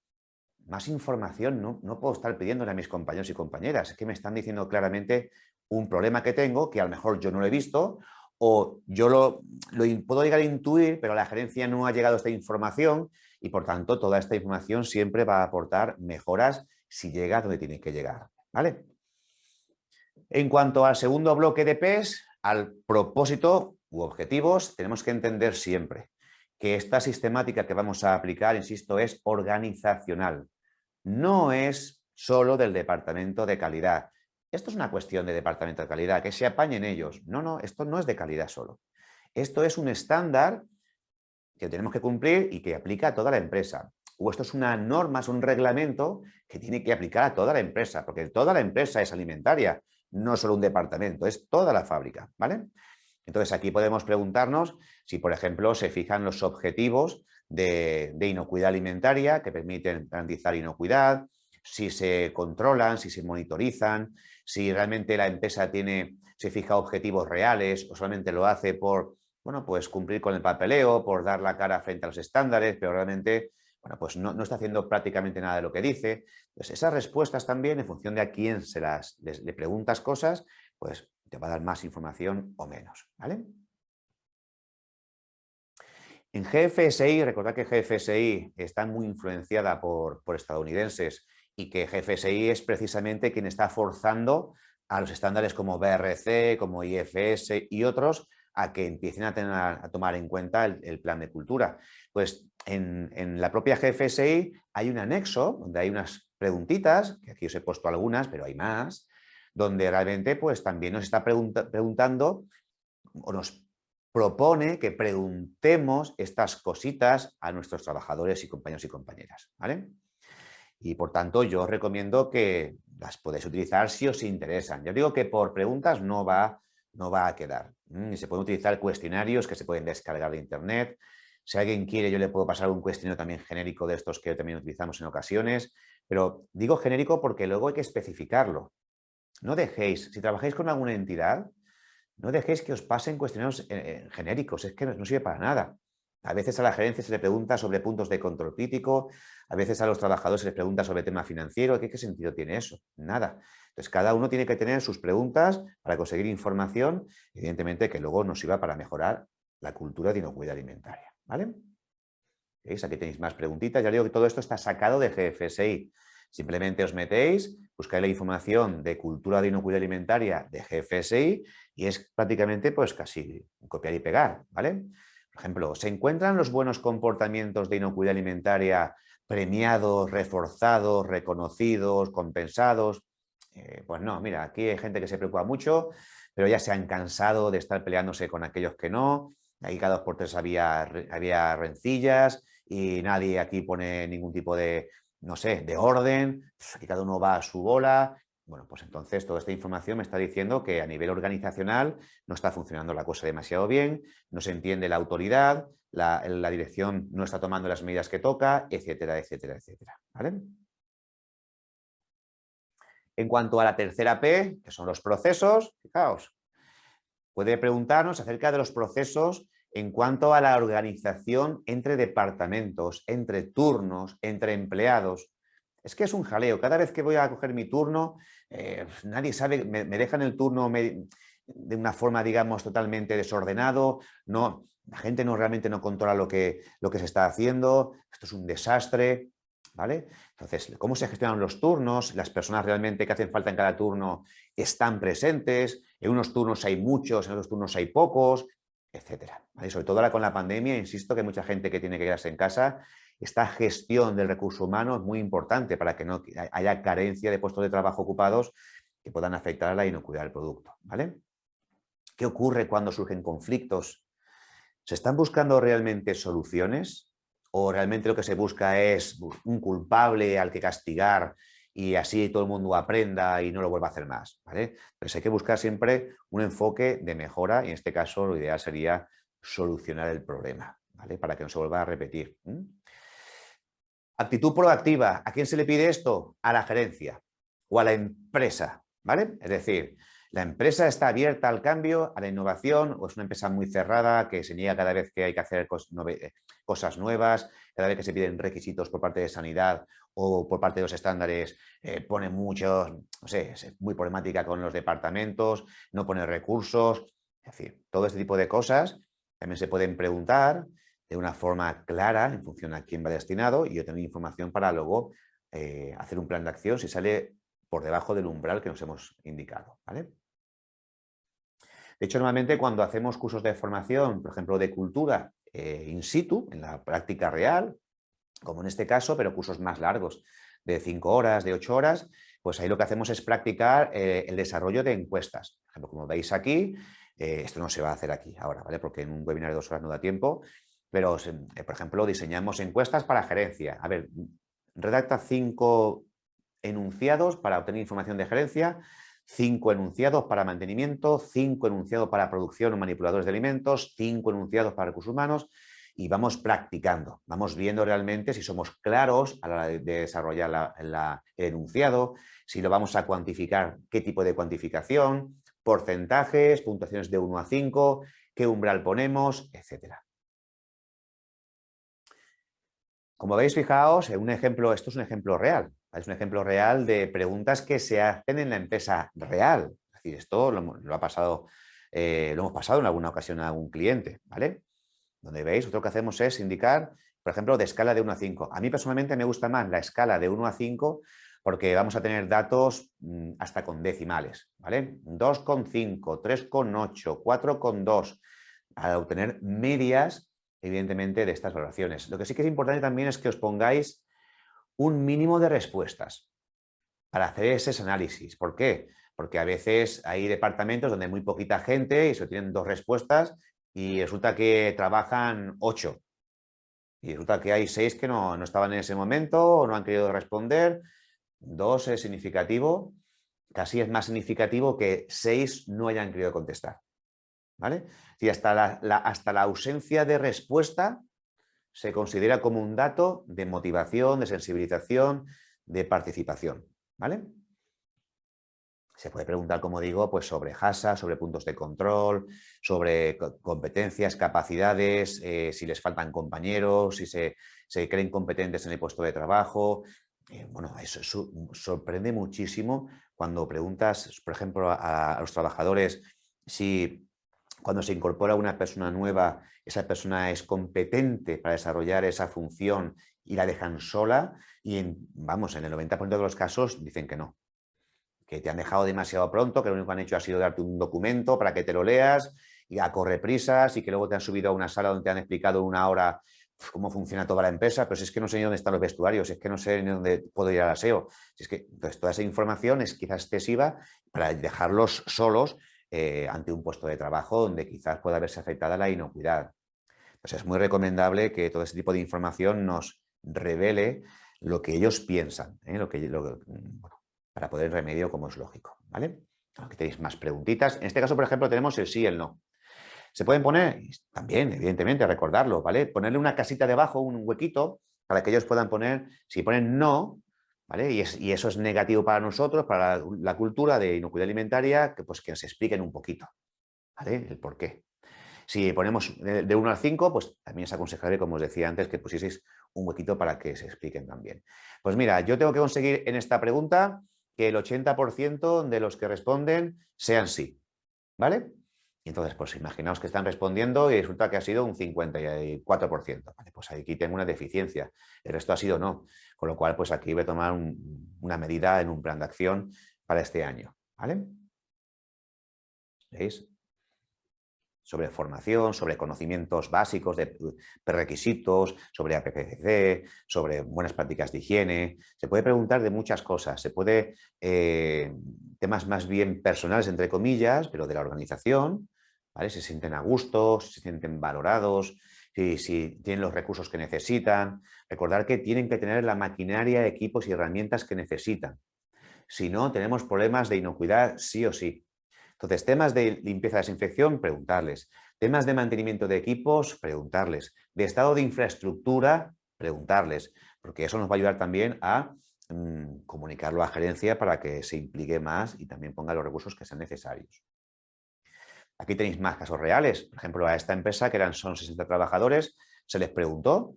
más información no puedo estar pidiéndole a mis compañeros y compañeras. Es que me están diciendo claramente un problema que tengo, que a lo mejor yo no lo he visto, o yo lo puedo llegar a intuir, pero la gerencia no ha llegado a esta información y, por tanto, toda esta información siempre va a aportar mejoras si llega donde tiene que llegar, ¿vale? En cuanto al segundo bloque de Ps, al propósito u objetivos, tenemos que entender siempre que esta sistemática que vamos a aplicar, insisto, es organizacional. No es solo del departamento de calidad. Esto es una cuestión de departamento de calidad, que se apañen ellos. No, no, esto no es de calidad solo. Esto es un estándar que tenemos que cumplir y que aplica a toda la empresa. O esto es una norma, es un reglamento que tiene que aplicar a toda la empresa, porque toda la empresa es alimentaria, no solo un departamento, es toda la fábrica, ¿vale? Entonces aquí podemos preguntarnos si, por ejemplo, se fijan los objetivos de inocuidad alimentaria que permiten garantizar inocuidad, si se controlan, si se monitorizan, si realmente la empresa se fija objetivos reales o solamente lo hace por, bueno, pues cumplir con el papeleo, por dar la cara frente a los estándares, pero realmente, bueno, pues no está haciendo prácticamente nada de lo que dice. Entonces, esas respuestas también, en función de a quién le preguntas cosas, pues te va a dar más información o menos, ¿vale? En GFSI, recordad que GFSI está muy influenciada por estadounidenses y que GFSI es precisamente quien está forzando a los estándares como BRC, como IFS y otros a que empiecen a tomar en cuenta el plan de cultura. Pues en la propia GFSI hay un anexo donde hay unas preguntitas, que aquí os he puesto algunas, pero hay más, donde realmente pues también nos está preguntando o nos propone que preguntemos estas cositas a nuestros trabajadores y compañeros y compañeras, ¿vale? Y por tanto yo os recomiendo que las podéis utilizar si os interesan. Yo digo que por preguntas no va a quedar. Y se pueden utilizar cuestionarios que se pueden descargar de internet. Si alguien quiere, yo le puedo pasar un cuestionario también genérico de estos que también utilizamos en ocasiones. Pero digo genérico porque luego hay que especificarlo. No dejéis, si trabajáis con alguna entidad, no dejéis que os pasen cuestionarios genéricos, es que no sirve para nada. A veces a la gerencia se le pregunta sobre puntos de control crítico, a veces a los trabajadores se les pregunta sobre tema financiero. ¿Qué sentido tiene eso? Nada. Entonces, cada uno tiene que tener sus preguntas para conseguir información, evidentemente que luego nos sirva para mejorar la cultura de inocuidad alimentaria, ¿vale? ¿Veis? Aquí tenéis más preguntitas. Ya digo que todo esto está sacado de GFSI. Simplemente os metéis, buscáis la información de cultura de inocuidad alimentaria de GFSI y es prácticamente pues casi copiar y pegar, ¿vale? Por ejemplo, ¿se encuentran los buenos comportamientos de inocuidad alimentaria premiados, reforzados, reconocidos, compensados? Pues no, mira, aquí hay gente que se preocupa mucho, pero ya se han cansado de estar peleándose con aquellos que no. Ahí cada 2 por 3 había rencillas y nadie aquí pone ningún tipo de, no sé, de orden, aquí cada uno va a su bola. Bueno, pues entonces toda esta información me está diciendo que a nivel organizacional no está funcionando la cosa demasiado bien, no se entiende la autoridad, la dirección no está tomando las medidas que toca, etcétera, etcétera, etcétera, ¿vale? En cuanto a la tercera P, que son los procesos, fijaos, puede preguntarnos acerca de los procesos en cuanto a la organización entre departamentos, entre turnos, entre empleados. Es que es un jaleo. Cada vez que voy a coger mi turno, nadie sabe, me dejan el turno de una forma, digamos, totalmente desordenado. No, la gente realmente no controla lo que se está haciendo. Esto es un desastre, ¿vale? Entonces, ¿cómo se gestionan los turnos? Las personas realmente que hacen falta en cada turno están presentes. En unos turnos hay muchos, en otros turnos hay pocos, etcétera. ¿Vale? Sobre todo ahora con la pandemia, insisto que hay mucha gente que tiene que quedarse en casa. Esta gestión del recurso humano es muy importante para que no haya carencia de puestos de trabajo ocupados que puedan afectar a la inocuidad del producto, ¿vale? ¿Qué ocurre cuando surgen conflictos? ¿Se están buscando realmente soluciones o realmente lo que se busca es un culpable al que castigar y así todo el mundo aprenda y no lo vuelva a hacer más? ¿Vale? Entonces hay que buscar siempre un enfoque de mejora y en este caso lo ideal sería solucionar el problema, ¿vale? Para que no se vuelva a repetir. Actitud proactiva. ¿A quién se le pide esto? A la gerencia o a la empresa, ¿vale? Es decir, la empresa está abierta al cambio, a la innovación, o es una empresa muy cerrada que se niega cada vez que hay que hacer cosas nuevas, cada vez que se piden requisitos por parte de sanidad o por parte de los estándares, pone muchos, no sé, es muy problemática con los departamentos, no pone recursos, es decir, todo este tipo de cosas también se pueden preguntar de una forma clara en función a quién va destinado y yo tengo información para luego hacer un plan de acción si sale por debajo del umbral que nos hemos indicado, ¿vale? De hecho, normalmente cuando hacemos cursos de formación, por ejemplo, de cultura in situ, en la práctica real, como en este caso, pero cursos más largos, de 5 horas, de 8 horas, pues ahí lo que hacemos es practicar el desarrollo de encuestas. Por ejemplo, como veis aquí, esto no se va a hacer aquí ahora, ¿vale? Porque en un webinar de 2 horas no da tiempo, pero, por ejemplo, diseñamos encuestas para gerencia. A ver, redacta 5 enunciados para obtener información de gerencia, 5 enunciados para mantenimiento, 5 enunciados para producción o manipuladores de alimentos, 5 enunciados para recursos humanos y vamos practicando, vamos viendo realmente si somos claros a la hora de desarrollar el enunciado, si lo vamos a cuantificar, qué tipo de cuantificación, porcentajes, puntuaciones de 1 a 5, qué umbral ponemos, etc. Como veis, fijaos, esto es un ejemplo real. Es un ejemplo real de preguntas que se hacen en la empresa real. Es decir, esto lo hemos pasado en alguna ocasión a algún cliente, ¿vale? Donde veis, lo que hacemos es indicar, por ejemplo, de escala de 1 a 5. A mí personalmente me gusta más la escala de 1 a 5 porque vamos a tener datos hasta con decimales, ¿vale? 2,5, 3,8, 4,2. Al obtener medias, evidentemente, de estas valoraciones. Lo que sí que es importante también es que os pongáis un mínimo de respuestas para hacer ese análisis. ¿Por qué? Porque a veces hay departamentos donde hay muy poquita gente y solo tienen 2 respuestas y resulta que trabajan 8. Y resulta que hay 6 que no estaban en ese momento o no han querido responder. 2 es significativo, casi es más significativo que 6 no hayan querido contestar. ¿Vale? Y hasta la ausencia de respuesta se considera como un dato de motivación, de sensibilización, de participación. ¿Vale? Se puede preguntar, como digo, pues sobre HASA, sobre puntos de control, sobre competencias, capacidades, si les faltan compañeros, si se creen competentes en el puesto de trabajo. Bueno, eso sorprende muchísimo cuando preguntas, por ejemplo, a los trabajadores si cuando se incorpora una persona nueva, esa persona es competente para desarrollar esa función y la dejan sola y, en el 90% de los casos dicen que no. Que te han dejado demasiado pronto, que lo único que han hecho ha sido darte un documento para que te lo leas y a correprisas y que luego te han subido a una sala donde te han explicado en 1 hora cómo funciona toda la empresa, pero si es que no sé ni dónde están los vestuarios, si es que no sé ni dónde puedo ir al aseo. Si es que, entonces, toda esa información es quizás excesiva para dejarlos solos ante un puesto de trabajo donde quizás pueda verse afectada la inocuidad. Entonces, es muy recomendable que todo ese tipo de información nos revele lo que ellos piensan, para poder remedio como es lógico, ¿vale? Aquí tenéis más preguntitas. En este caso, por ejemplo, tenemos el sí y el no. Se pueden poner, también, evidentemente, recordarlo, ¿vale? Ponerle una casita debajo, un huequito, para que ellos puedan poner, si ponen no, ¿vale? Y eso es negativo para nosotros, para la cultura de inocuidad alimentaria, que nos expliquen un poquito, ¿vale? El por qué. Si ponemos de 1 al 5, pues también es aconsejable, como os decía antes, que pusieseis un huequito para que se expliquen también. Pues mira, yo tengo que conseguir en esta pregunta que el 80% de los que responden sean sí, ¿vale? Y entonces, pues imaginaos que están respondiendo y resulta que ha sido un 54%. Vale, pues aquí tengo una deficiencia. El resto ha sido no. Con lo cual, pues aquí voy a tomar una medida en un plan de acción para este año, ¿vale? ¿Veis? Sobre formación, sobre conocimientos básicos de prerequisitos, sobre APPCC, sobre buenas prácticas de higiene. Se puede preguntar de muchas cosas. Se puede, temas más bien personales, entre comillas, pero de la organización, ¿vale? Si se sienten a gusto, si se sienten valorados, si tienen los recursos que necesitan. Recordar que tienen que tener la maquinaria, equipos y herramientas que necesitan. Si no, tenemos problemas de inocuidad sí o sí. Entonces, temas de limpieza y desinfección, preguntarles. Temas de mantenimiento de equipos, preguntarles. De estado de infraestructura, preguntarles. Porque eso nos va a ayudar también a comunicarlo a gerencia para que se implique más y también ponga los recursos que sean necesarios. Aquí tenéis más casos reales. Por ejemplo, a esta empresa, que son 60 trabajadores, se les preguntó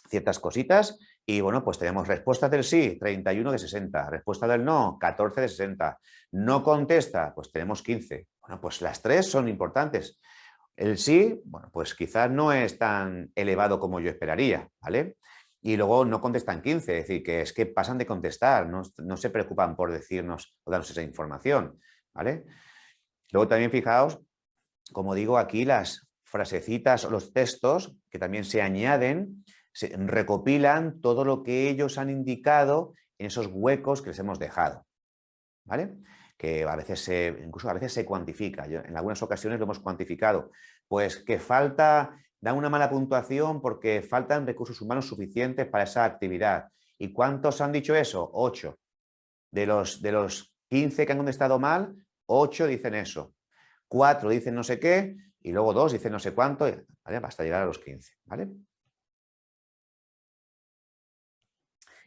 ciertas cositas y bueno, pues tenemos respuestas del sí, 31 de 60, respuesta del no, 14 de 60, no contesta, pues tenemos 15. Bueno, pues las 3 son importantes. El sí, bueno, pues quizás no es tan elevado como yo esperaría, ¿vale? Y luego no contestan 15, es decir, que es que pasan de contestar, no se preocupan por decirnos o darnos esa información, ¿vale? Luego también fijaos, como digo, aquí las frasecitas o los textos que también se añaden, se recopilan todo lo que ellos han indicado en esos huecos que les hemos dejado, ¿vale? Que a veces incluso a veces se cuantifica. En algunas ocasiones lo hemos cuantificado. Pues que da una mala puntuación porque faltan recursos humanos suficientes para esa actividad. ¿Y cuántos han dicho eso? 8. De los 15 que han contestado mal, 8 dicen eso. 4 dicen no sé qué y luego 2 dicen no sé cuánto, ¿vale? Hasta llegar a los 15, ¿vale?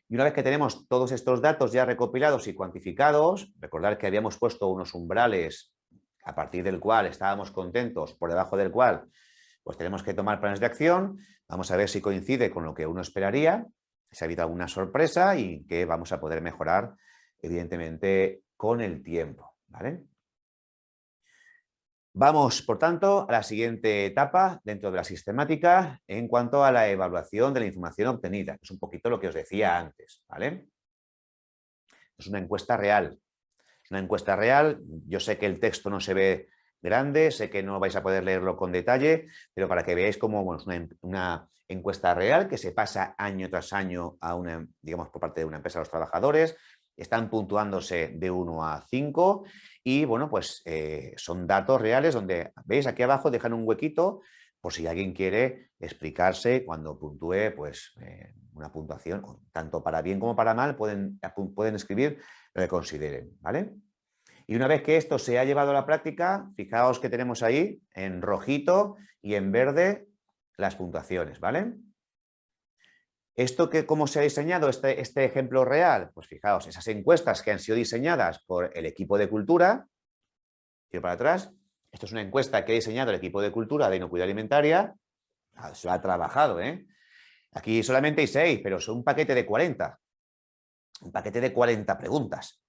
Y una vez que tenemos todos estos datos ya recopilados y cuantificados, recordar que habíamos puesto unos umbrales a partir del cual estábamos contentos, por debajo del cual pues tenemos que tomar planes de acción, vamos a ver si coincide con lo que uno esperaría, si ha habido alguna sorpresa y que vamos a poder mejorar, evidentemente, con el tiempo, ¿vale? Vamos, por tanto, a la siguiente etapa dentro de la sistemática en cuanto a la evaluación de la información obtenida, que es un poquito lo que os decía antes, ¿vale? Es una encuesta real. Es una encuesta real. Yo sé que el texto no se ve grande, sé que no vais a poder leerlo con detalle, pero para que veáis cómo bueno, es una encuesta real que se pasa año tras año a una, digamos, por parte de una empresa a los trabajadores. Están puntuándose de 1 a 5 y, bueno, pues son datos reales donde, veis, aquí abajo dejan un huequito por si alguien quiere explicarse cuando puntúe, pues una puntuación, tanto para bien como para mal, pueden escribir lo que consideren, ¿vale? Y una vez que esto se ha llevado a la práctica, fijaos que tenemos ahí en rojito y en verde las puntuaciones, ¿vale? ¿Esto cómo se ha diseñado este ejemplo real? Pues fijaos, esas encuestas que han sido diseñadas por el equipo de cultura, tiro para atrás, esto es una encuesta que ha diseñado el equipo de cultura de inocuidad alimentaria, se ha trabajado, ¿eh? Aquí solamente hay 6, pero son un paquete de 40. Un paquete de 40 preguntas.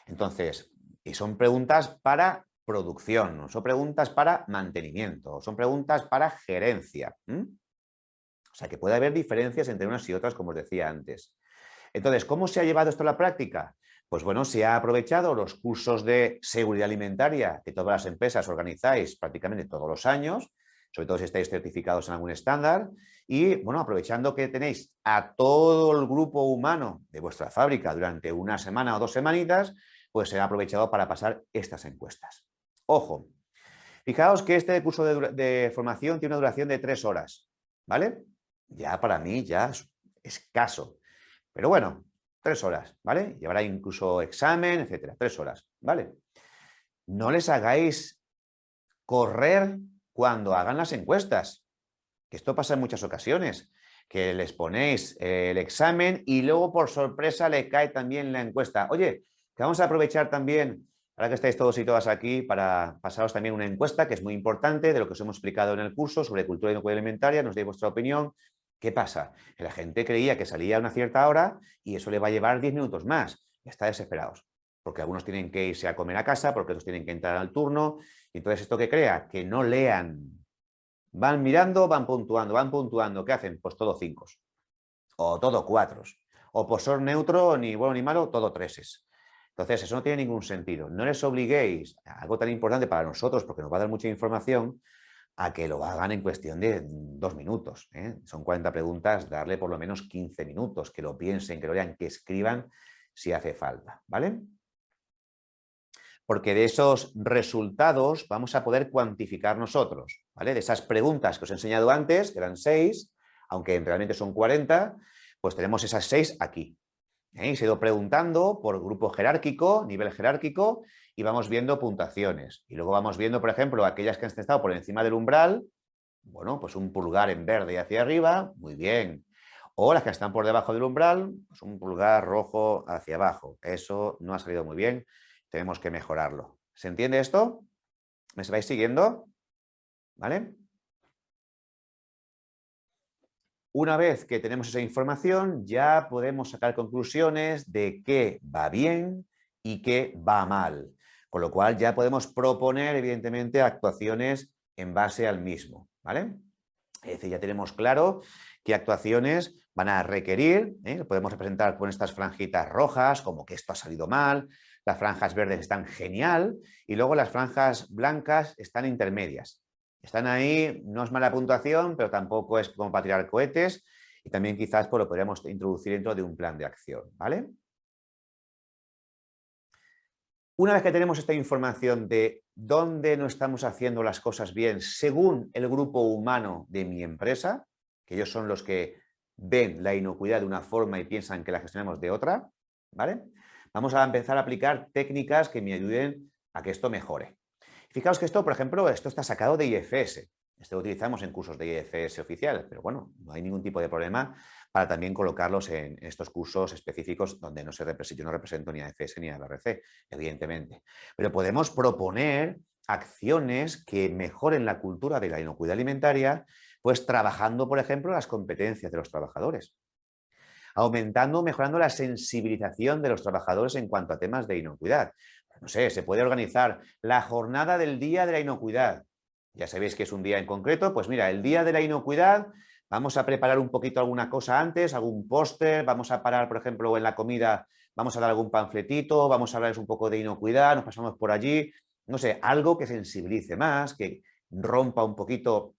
Entonces, y son preguntas para producción, no son preguntas para mantenimiento, son preguntas para gerencia. O sea que puede haber diferencias entre unas y otras, como os decía antes. Entonces, ¿cómo se ha llevado esto a la práctica? Pues bueno, se ha aprovechado los cursos de seguridad alimentaria que todas las empresas organizáis prácticamente todos los años, sobre todo si estáis certificados en algún estándar, y bueno, aprovechando que tenéis a todo el grupo humano de vuestra fábrica durante una semana o 2 semanitas, pues se ha aprovechado para pasar estas encuestas. Ojo, fijaos que este curso de formación tiene una duración de 3 horas, ¿vale? Ya para mí ya es escaso. Pero bueno, 3 horas, ¿vale? Llevará incluso examen, etcétera. 3 horas, ¿vale? No les hagáis correr cuando hagan las encuestas, que esto pasa en muchas ocasiones, que les ponéis el examen y luego por sorpresa le cae también la encuesta. Oye, que vamos a aprovechar también, ahora que estáis todos y todas aquí, para pasaros también una encuesta que es muy importante de lo que os hemos explicado en el curso sobre cultura y inocuidad alimentaria, nos deis vuestra opinión. ¿Qué pasa? Que la gente creía que salía a una cierta hora y eso le va a llevar 10 minutos más. Y está desesperados, porque algunos tienen que irse a comer a casa, porque otros tienen que entrar al turno. Y entonces, ¿esto qué crea? Que no lean. Van mirando, van puntuando. ¿Qué hacen? Pues todo 5 o todo 4 o por ser neutro, ni bueno ni malo, todo 3. Entonces, eso no tiene ningún sentido. No les obliguéis a algo tan importante para nosotros, porque nos va a dar mucha información, a que lo hagan en cuestión de 2 minutos. Son 40 preguntas, darle por lo menos 15 minutos, que lo piensen, que lo lean, que escriban si hace falta, ¿vale? Porque de esos resultados vamos a poder cuantificar nosotros, ¿vale? De esas preguntas que os he enseñado antes, que eran 6, aunque realmente son 40, pues tenemos esas 6 aquí. Y se ha ido preguntando por grupo jerárquico, nivel jerárquico, y vamos viendo puntuaciones. Y luego vamos viendo, por ejemplo, aquellas que han estado por encima del umbral, bueno, pues un pulgar en verde hacia arriba, muy bien. O las que están por debajo del umbral, pues un pulgar rojo hacia abajo. Eso no ha salido muy bien, tenemos que mejorarlo. ¿Se entiende esto? ¿Me vais siguiendo? ¿Vale? Una vez que tenemos esa información, ya podemos sacar conclusiones de qué va bien y qué va mal. Con lo cual ya podemos proponer, evidentemente, actuaciones en base al mismo, ¿vale? Es decir, ya tenemos claro qué actuaciones van a requerir, lo podemos representar con estas franjitas rojas, como que esto ha salido mal, las franjas verdes están genial y luego las franjas blancas están intermedias. Están ahí, no es mala puntuación, pero tampoco es como para tirar cohetes y también quizás pues, lo podríamos introducir dentro de un plan de acción, ¿vale? Una vez que tenemos esta información de dónde no estamos haciendo las cosas bien según el grupo humano de mi empresa, que ellos son los que ven la inocuidad de una forma y piensan que la gestionamos de otra, ¿vale? Vamos a empezar a aplicar técnicas que me ayuden a que esto mejore. Fijaos que esto, por ejemplo, esto está sacado de IFS. Esto lo utilizamos en cursos de IFS oficial, pero bueno, no hay ningún tipo de problema para también colocarlos en estos cursos específicos donde no yo no represento ni a IFS ni a BRC, evidentemente. Pero podemos proponer acciones que mejoren la cultura de la inocuidad alimentaria, pues trabajando, por ejemplo, las competencias de los trabajadores, aumentando, mejorando la sensibilización de los trabajadores en cuanto a temas de inocuidad. No sé, se puede organizar la jornada del Día de la Inocuidad. Ya sabéis que es un día en concreto, pues mira, el Día de la Inocuidad, vamos a preparar un poquito alguna cosa antes, algún póster, vamos a parar, por ejemplo, en la comida, vamos a dar algún panfletito, vamos a hablarles un poco de inocuidad, nos pasamos por allí, no sé, algo que sensibilice más, que rompa un poquito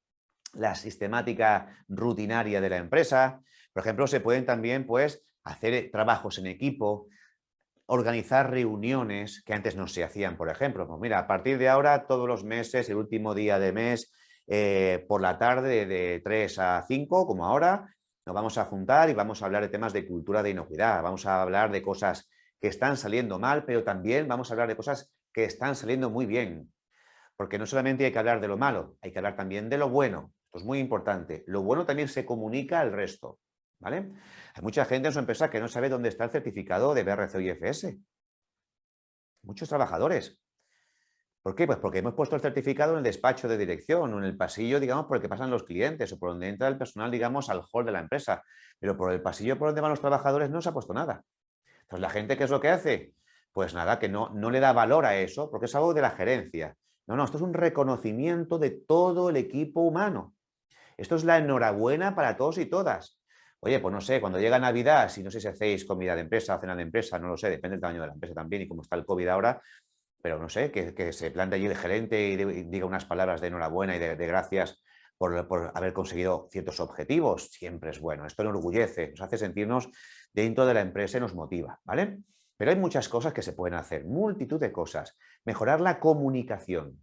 la sistemática rutinaria de la empresa. Por ejemplo, se pueden también pues, hacer trabajos en equipo, organizar reuniones que antes no se hacían, por ejemplo. Pues mira, a partir de ahora, todos los meses, el último día de mes, por la tarde de 3 a 5, como ahora, nos vamos a juntar y vamos a hablar de temas de cultura de inocuidad. Vamos a hablar de cosas que están saliendo mal, pero también vamos a hablar de cosas que están saliendo muy bien. Porque no solamente hay que hablar de lo malo, hay que hablar también de lo bueno. Esto es muy importante. Lo bueno también se comunica al resto, ¿vale? Hay mucha gente en su empresa que no sabe dónde está el certificado de BRC o IFS. Muchos trabajadores. ¿Por qué? Pues porque hemos puesto el certificado en el despacho de dirección o en el pasillo, digamos, por el que pasan los clientes o por donde entra el personal, digamos, al hall de la empresa. Pero por el pasillo por donde van los trabajadores no se ha puesto nada. Entonces, ¿la gente qué es lo que hace? Pues nada, que no le da valor a eso porque es algo de la gerencia. No, esto es un reconocimiento de todo el equipo humano. Esto es la enhorabuena para todos y todas. Oye, pues no sé, cuando llega Navidad, si no sé si hacéis comida de empresa, cena de empresa, no lo sé, depende del tamaño de la empresa también y cómo está el COVID ahora, pero no sé, que se plante allí el gerente y diga unas palabras de enhorabuena y de gracias por haber conseguido ciertos objetivos, siempre es bueno. Esto enorgullece, nos hace sentirnos dentro de la empresa y nos motiva, ¿vale? Pero hay muchas cosas que se pueden hacer, multitud de cosas. Mejorar la comunicación.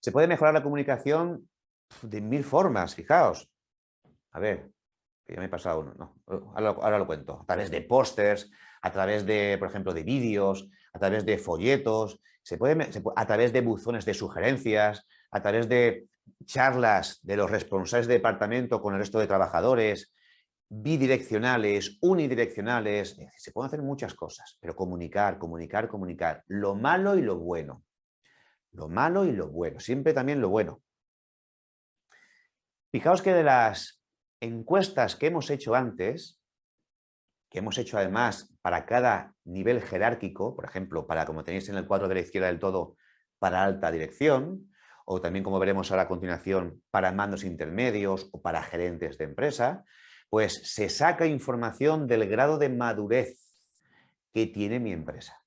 Se puede mejorar la comunicación de mil formas, fijaos. A ver, que ya me he pasado uno, no, ahora lo cuento. A través de pósters, a través de, por ejemplo, de vídeos, a través de folletos, a través de buzones de sugerencias, a través de charlas de los responsables de departamento con el resto de trabajadores, bidireccionales, unidireccionales. Se pueden hacer muchas cosas, pero comunicar, comunicar, comunicar. Lo malo y lo bueno. Lo malo y lo bueno. Siempre también lo bueno. Fijaos que de las encuestas que hemos hecho antes, que hemos hecho además para cada nivel jerárquico, por ejemplo, para, como tenéis en el cuadro de la izquierda del todo, para alta dirección, o también, como veremos ahora a continuación, para mandos intermedios o para gerentes de empresa, pues se saca información del grado de madurez que tiene mi empresa,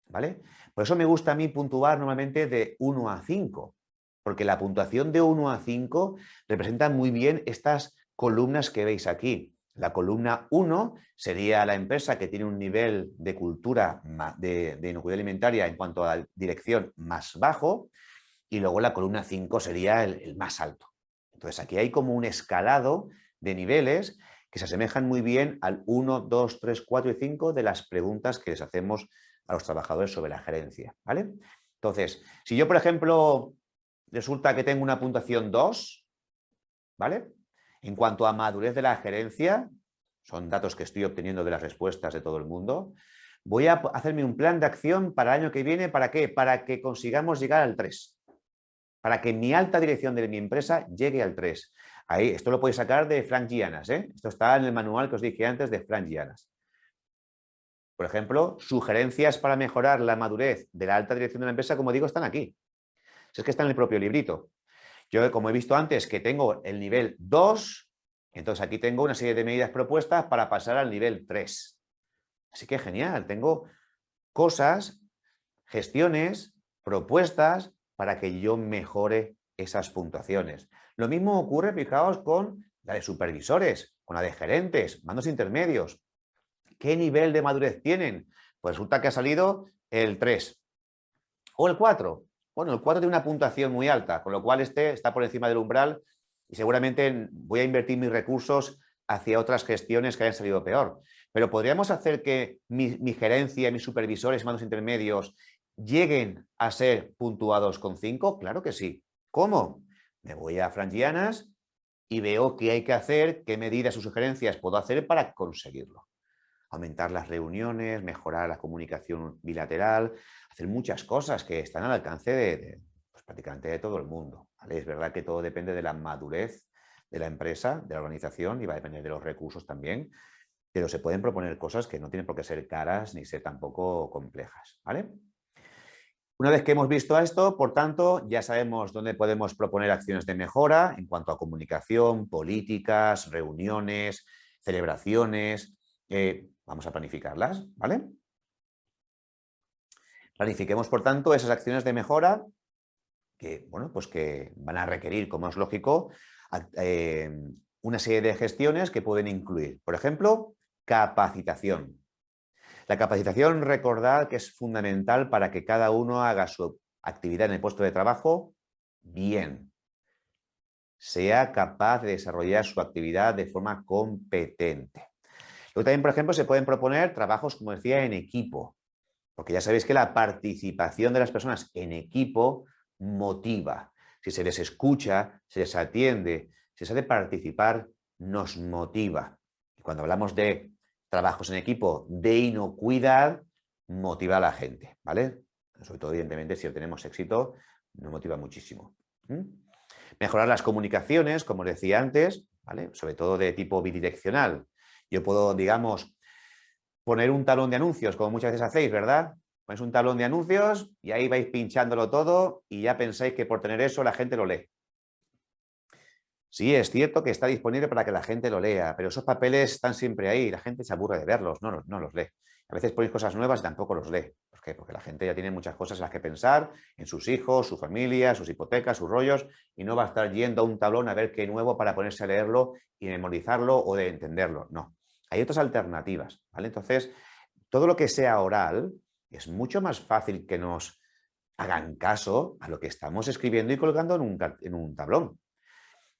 ¿vale? Por eso me gusta a mí puntuar normalmente de 1 a 5, porque la puntuación de 1 a 5 representa muy bien estas columnas que veis aquí. La columna 1 sería la empresa que tiene un nivel de cultura de inocuidad alimentaria en cuanto a dirección más bajo, y luego la columna 5 sería el más alto. Entonces aquí hay como un escalado de niveles que se asemejan muy bien al 1, 2, 3, 4 y 5 de las preguntas que les hacemos a los trabajadores sobre la gerencia, ¿vale? Entonces, si yo, por ejemplo, resulta que tengo una puntuación 2, ¿vale? En cuanto a madurez de la gerencia, son datos que estoy obteniendo de las respuestas de todo el mundo, voy a hacerme un plan de acción para el año que viene. ¿Para qué? Para que consigamos llegar al 3. Para que mi alta dirección de mi empresa llegue al 3. Ahí, esto lo podéis sacar de Frank Gianas, ¿eh? Esto está en el manual que os dije antes de Frank Gianas. Por ejemplo, sugerencias para mejorar la madurez de la alta dirección de la empresa, como digo, están aquí. Si es que está en el propio librito. Yo, como he visto antes, que tengo el nivel 2, entonces aquí tengo una serie de medidas propuestas para pasar al nivel 3. Así que genial, tengo cosas, gestiones, propuestas para que yo mejore esas puntuaciones. Lo mismo ocurre, fijaos, con la de supervisores, con la de gerentes, mandos intermedios. ¿Qué nivel de madurez tienen? Pues resulta que ha salido el 3 o el 4. Bueno, el 4 tiene una puntuación muy alta, con lo cual este está por encima del umbral y seguramente voy a invertir mis recursos hacia otras gestiones que hayan salido peor. Pero podríamos hacer que mi gerencia, mis supervisores, mandos intermedios, lleguen a ser puntuados con 5? Claro que sí. ¿Cómo? Me voy a Frangianas y veo qué hay que hacer, qué medidas o sugerencias puedo hacer para conseguirlo. Aumentar las reuniones, mejorar la comunicación bilateral, hacer muchas cosas que están al alcance de pues, prácticamente de todo el mundo, ¿vale? Es verdad que todo depende de la madurez de la empresa, de la organización, y va a depender de los recursos también, pero se pueden proponer cosas que no tienen por qué ser caras ni ser tampoco complejas, ¿vale? Una vez que hemos visto esto, por tanto, ya sabemos dónde podemos proponer acciones de mejora en cuanto a comunicación, políticas, reuniones, celebraciones. Vamos a planificarlas, ¿vale? Planifiquemos, por tanto, esas acciones de mejora que, bueno, pues que van a requerir, como es lógico, una serie de gestiones que pueden incluir, por ejemplo, capacitación. La capacitación, recordad que es fundamental para que cada uno haga su actividad en el puesto de trabajo bien, sea capaz de desarrollar su actividad de forma competente. Luego también, por ejemplo, se pueden proponer trabajos, como decía, en equipo, porque ya sabéis que la participación de las personas en equipo motiva. Si se les escucha, se les atiende, se les hace participar, nos motiva. Y cuando hablamos de trabajos en equipo de inocuidad, motiva a la gente, ¿vale? Sobre todo, evidentemente, si obtenemos éxito, nos motiva muchísimo. Mejorar las comunicaciones, como os decía antes, ¿vale? Sobre todo de tipo bidireccional. Yo puedo, digamos, poner un tablón de anuncios, como muchas veces hacéis, ¿verdad? Ponéis un tablón de anuncios y ahí vais pinchándolo todo y ya pensáis que por tener eso la gente lo lee. Sí, es cierto que está disponible para que la gente lo lea, pero esos papeles están siempre ahí y la gente se aburre de verlos, no los lee. A veces ponéis cosas nuevas y tampoco los lee. ¿Por qué? Porque la gente ya tiene muchas cosas en las que pensar, en sus hijos, su familia, sus hipotecas, sus rollos, y no va a estar yendo a un tablón a ver qué nuevo para ponerse a leerlo y memorizarlo o de entenderlo. No. Hay otras alternativas, ¿vale? Entonces, todo lo que sea oral es mucho más fácil que nos hagan caso a lo que estamos escribiendo y colgando en un tablón.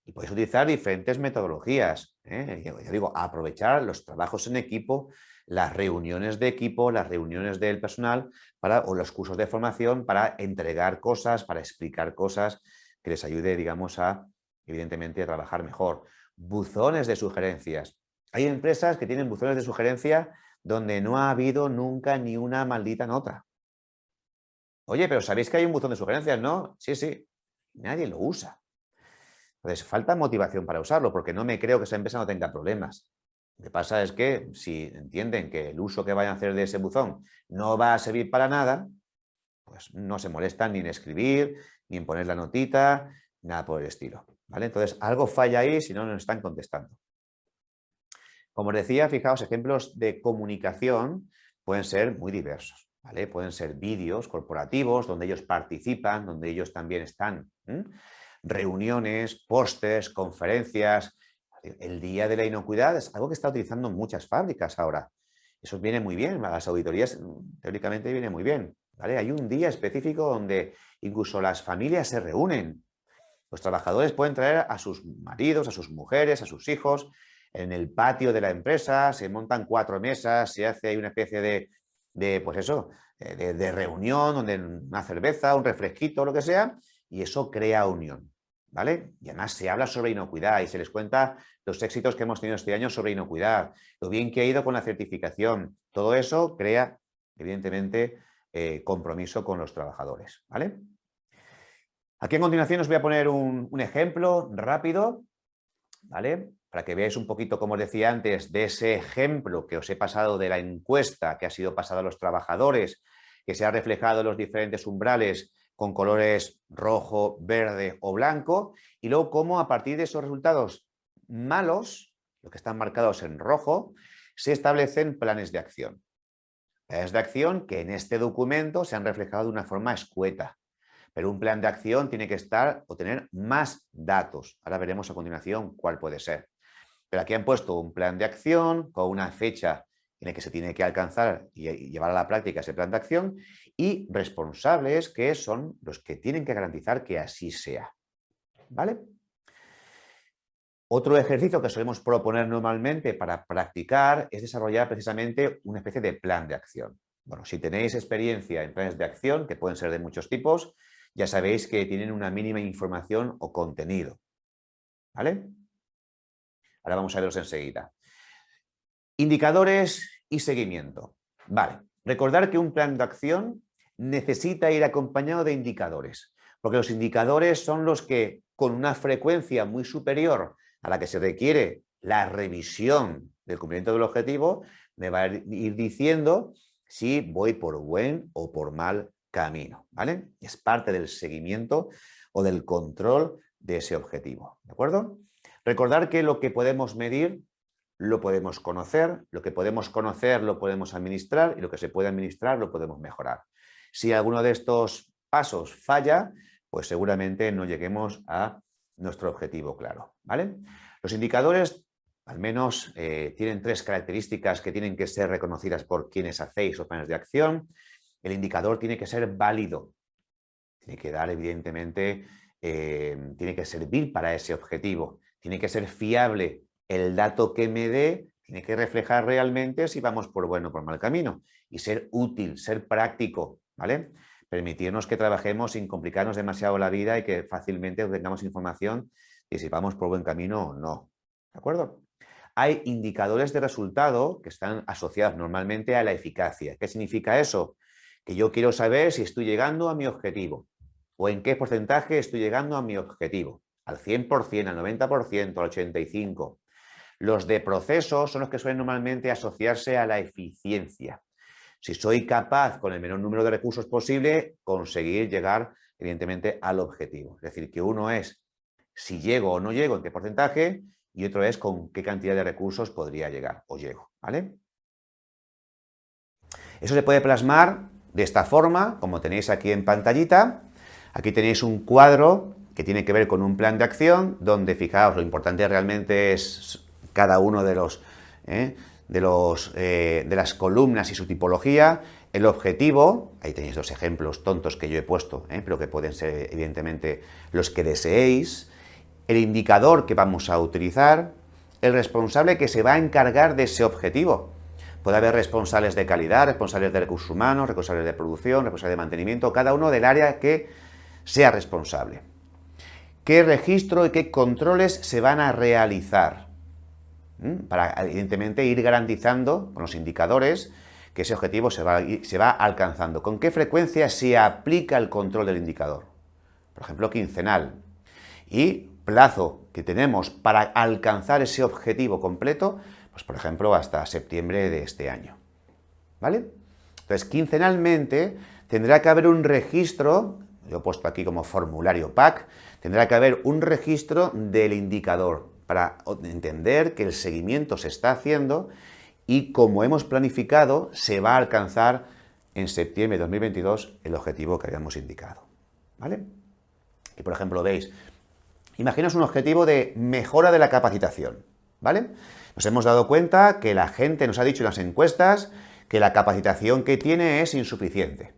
Y podéis utilizar diferentes metodologías. Ya digo, aprovechar los trabajos en equipo, las reuniones de equipo, las reuniones del personal o los cursos de formación para entregar cosas, para explicar cosas que les ayude, digamos, evidentemente, a trabajar mejor. Buzones de sugerencias. Hay empresas que tienen buzones de sugerencia donde no ha habido nunca ni una maldita nota. Oye, pero ¿sabéis que hay un buzón de sugerencias, no? Sí, sí. Nadie lo usa. Entonces, falta motivación para usarlo, porque no me creo que esa empresa no tenga problemas. Lo que pasa es que si entienden que el uso que vayan a hacer de ese buzón no va a servir para nada, pues no se molestan ni en escribir, ni en poner la notita, nada por el estilo, ¿vale? Entonces, algo falla ahí si no nos están contestando. Como os decía, fijaos, ejemplos de comunicación pueden ser muy diversos, ¿vale? Pueden ser vídeos corporativos donde ellos participan, donde ellos también están. Reuniones, pósters, conferencias. El día de la inocuidad es algo que está utilizando muchas fábricas ahora. Eso viene muy bien, a las auditorías teóricamente viene muy bien, ¿vale? Hay un día específico donde incluso las familias se reúnen. Los trabajadores pueden traer a sus maridos, a sus mujeres, a sus hijos. En el patio de la empresa se montan 4 mesas, se hace una especie pues eso, de reunión, donde una cerveza, un refresquito, lo que sea, y eso crea unión, ¿vale? Y además se habla sobre inocuidad y se les cuenta los éxitos que hemos tenido este año sobre inocuidad, lo bien que ha ido con la certificación. Todo eso crea, evidentemente, compromiso con los trabajadores, ¿vale? Aquí a continuación os voy a poner un ejemplo rápido, ¿vale? Para que veáis un poquito, como os decía antes, de ese ejemplo que os he pasado de la encuesta que ha sido pasada a los trabajadores, que se ha reflejado en los diferentes umbrales con colores rojo, verde o blanco, y luego cómo a partir de esos resultados malos, los que están marcados en rojo, se establecen planes de acción. Planes de acción que en este documento se han reflejado de una forma escueta. Pero un plan de acción tiene que estar o tener más datos. Ahora veremos a continuación cuál puede ser. Pero aquí han puesto un plan de acción con una fecha en la que se tiene que alcanzar y llevar a la práctica ese plan de acción y responsables que son los que tienen que garantizar que así sea. ¿Vale? Otro ejercicio que solemos proponer normalmente para practicar es desarrollar precisamente una especie de plan de acción. Bueno, si tenéis experiencia en planes de acción, que pueden ser de muchos tipos, ya sabéis que tienen una mínima información o contenido, ¿vale? Ahora vamos a verlos enseguida. Indicadores y seguimiento. Vale, recordar que un plan de acción necesita ir acompañado de indicadores, porque los indicadores son los que, con una frecuencia muy superior a la que se requiere la revisión del cumplimiento del objetivo, me va a ir diciendo si voy por buen o por mal camino, ¿vale? Es parte del seguimiento o del control de ese objetivo, ¿de acuerdo? Recordar que lo que podemos medir lo podemos conocer, lo que podemos conocer lo podemos administrar y lo que se puede administrar lo podemos mejorar. Si alguno de estos pasos falla, pues seguramente no lleguemos a nuestro objetivo claro, ¿vale? Los indicadores, al menos, tienen 3 características que tienen que ser reconocidas por quienes hacéis los planes de acción. El indicador tiene que ser válido, tiene que dar, evidentemente, tiene que servir para ese objetivo, tiene que ser fiable. El dato que me dé tiene que reflejar realmente si vamos por buen o por mal camino y ser útil, ser práctico, ¿vale? Permitirnos que trabajemos sin complicarnos demasiado la vida y que fácilmente obtengamos información de si vamos por buen camino o no, ¿de acuerdo? Hay indicadores de resultado que están asociados normalmente a la eficacia. ¿Qué significa eso? Que yo quiero saber si estoy llegando a mi objetivo o en qué porcentaje estoy llegando a mi objetivo, al 100%, al 90%, al 85%. Los de proceso son los que suelen normalmente asociarse a la eficiencia. Si soy capaz, con el menor número de recursos posible, conseguir llegar, evidentemente, al objetivo. Es decir, que uno es si llego o no llego, en qué porcentaje, y otro es con qué cantidad de recursos podría llegar o llego, ¿vale? Eso se puede plasmar de esta forma, como tenéis aquí en pantallita. Aquí tenéis un cuadro que tiene que ver con un plan de acción, donde, fijaos, lo importante realmente es cada uno de las columnas y su tipología, el objetivo, ahí tenéis 2 ejemplos tontos que yo he puesto, pero que pueden ser evidentemente los que deseéis, el indicador que vamos a utilizar, el responsable que se va a encargar de ese objetivo. Puede haber responsables de calidad, responsables de recursos humanos, responsables de producción, responsables de mantenimiento, cada uno del área que sea responsable. ¿Qué registro y qué controles se van a realizar? Para, evidentemente, ir garantizando con los indicadores que ese objetivo se va alcanzando. ¿Con qué frecuencia se aplica el control del indicador? Por ejemplo, quincenal. Y plazo que tenemos para alcanzar ese objetivo completo, pues por ejemplo hasta septiembre de este año, ¿vale? Entonces, quincenalmente tendrá que haber un registro, yo he puesto aquí como formulario PAC, tendrá que haber un registro del indicador para entender que el seguimiento se está haciendo y, como hemos planificado, se va a alcanzar en septiembre de 2022 el objetivo que habíamos indicado, ¿vale? Y por ejemplo, veis, imaginaos un objetivo de mejora de la capacitación, ¿vale? Nos hemos dado cuenta que la gente nos ha dicho en las encuestas que la capacitación que tiene es insuficiente.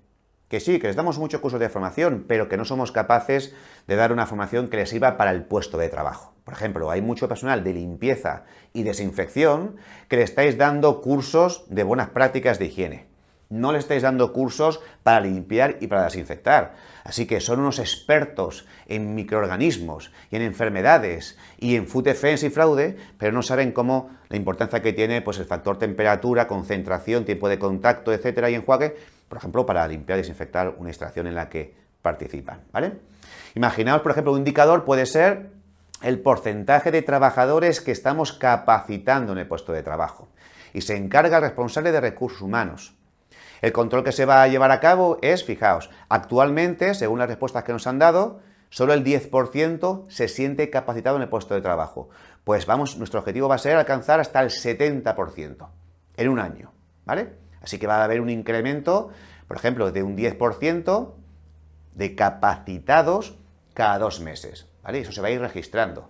Que sí, que les damos muchos cursos de formación, pero que no somos capaces de dar una formación que les sirva para el puesto de trabajo. Por ejemplo, hay mucho personal de limpieza y desinfección que le estáis dando cursos de buenas prácticas de higiene. No le estáis dando cursos para limpiar y para desinfectar. Así que son unos expertos en microorganismos y en enfermedades y en food defense y fraude, pero no saben cómo la importancia que tiene, pues, el factor temperatura, concentración, tiempo de contacto, etcétera, y enjuague, por ejemplo, para limpiar y desinfectar una instalación en la que participan, ¿vale? Imaginaos, por ejemplo, un indicador puede ser el porcentaje de trabajadores que estamos capacitando en el puesto de trabajo. Y se encarga el responsable de recursos humanos. El control que se va a llevar a cabo es, fijaos, actualmente, según las respuestas que nos han dado, solo el 10% se siente capacitado en el puesto de trabajo. Pues vamos, nuestro objetivo va a ser alcanzar hasta el 70% en un año, ¿vale? Así que va a haber un incremento, por ejemplo, de un 10% de capacitados cada 2 meses, ¿vale? Eso se va a ir registrando.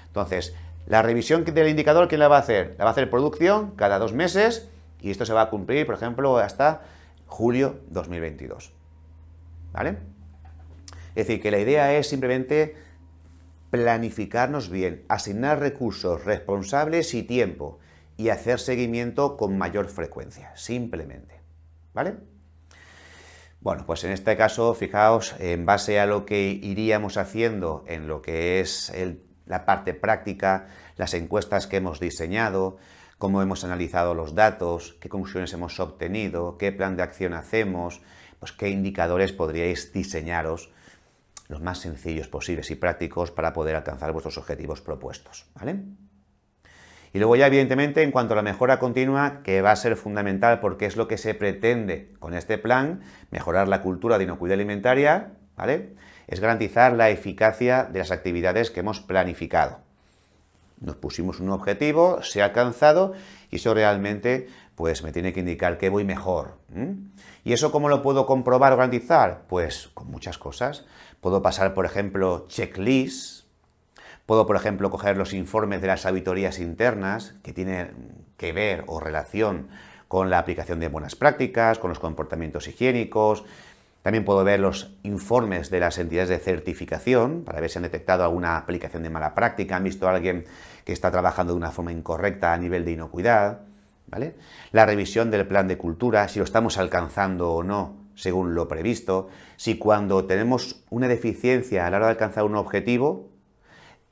Entonces, la revisión del indicador, ¿quién la va a hacer? La va a hacer producción cada 2 meses y esto se va a cumplir, por ejemplo, hasta julio 2022, ¿vale? Es decir, que la idea es simplemente planificarnos bien, asignar recursos, responsables y tiempo y hacer seguimiento con mayor frecuencia, simplemente, ¿vale? Bueno, pues en este caso, fijaos, en base a lo que iríamos haciendo en lo que es la parte práctica, las encuestas que hemos diseñado, cómo hemos analizado los datos, qué conclusiones hemos obtenido, qué plan de acción hacemos, pues qué indicadores podríais diseñaros los más sencillos posibles y prácticos para poder alcanzar vuestros objetivos propuestos, ¿vale? Y luego ya, evidentemente, en cuanto a la mejora continua, que va a ser fundamental porque es lo que se pretende con este plan, mejorar la cultura de inocuidad alimentaria, ¿vale? Es garantizar la eficacia de las actividades que hemos planificado. Nos pusimos un objetivo, se ha alcanzado y eso realmente pues me tiene que indicar que voy mejor. ¿Y eso cómo lo puedo comprobar o garantizar? Pues con muchas cosas. Puedo pasar, por ejemplo, checklists. Puedo, por ejemplo, coger los informes de las auditorías internas que tienen que ver o relación con la aplicación de buenas prácticas, con los comportamientos higiénicos. También puedo ver los informes de las entidades de certificación para ver si han detectado alguna aplicación de mala práctica, han visto a alguien que está trabajando de una forma incorrecta a nivel de inocuidad, ¿vale? La revisión del plan de cultura, si lo estamos alcanzando o no según lo previsto, si cuando tenemos una deficiencia a la hora de alcanzar un objetivo,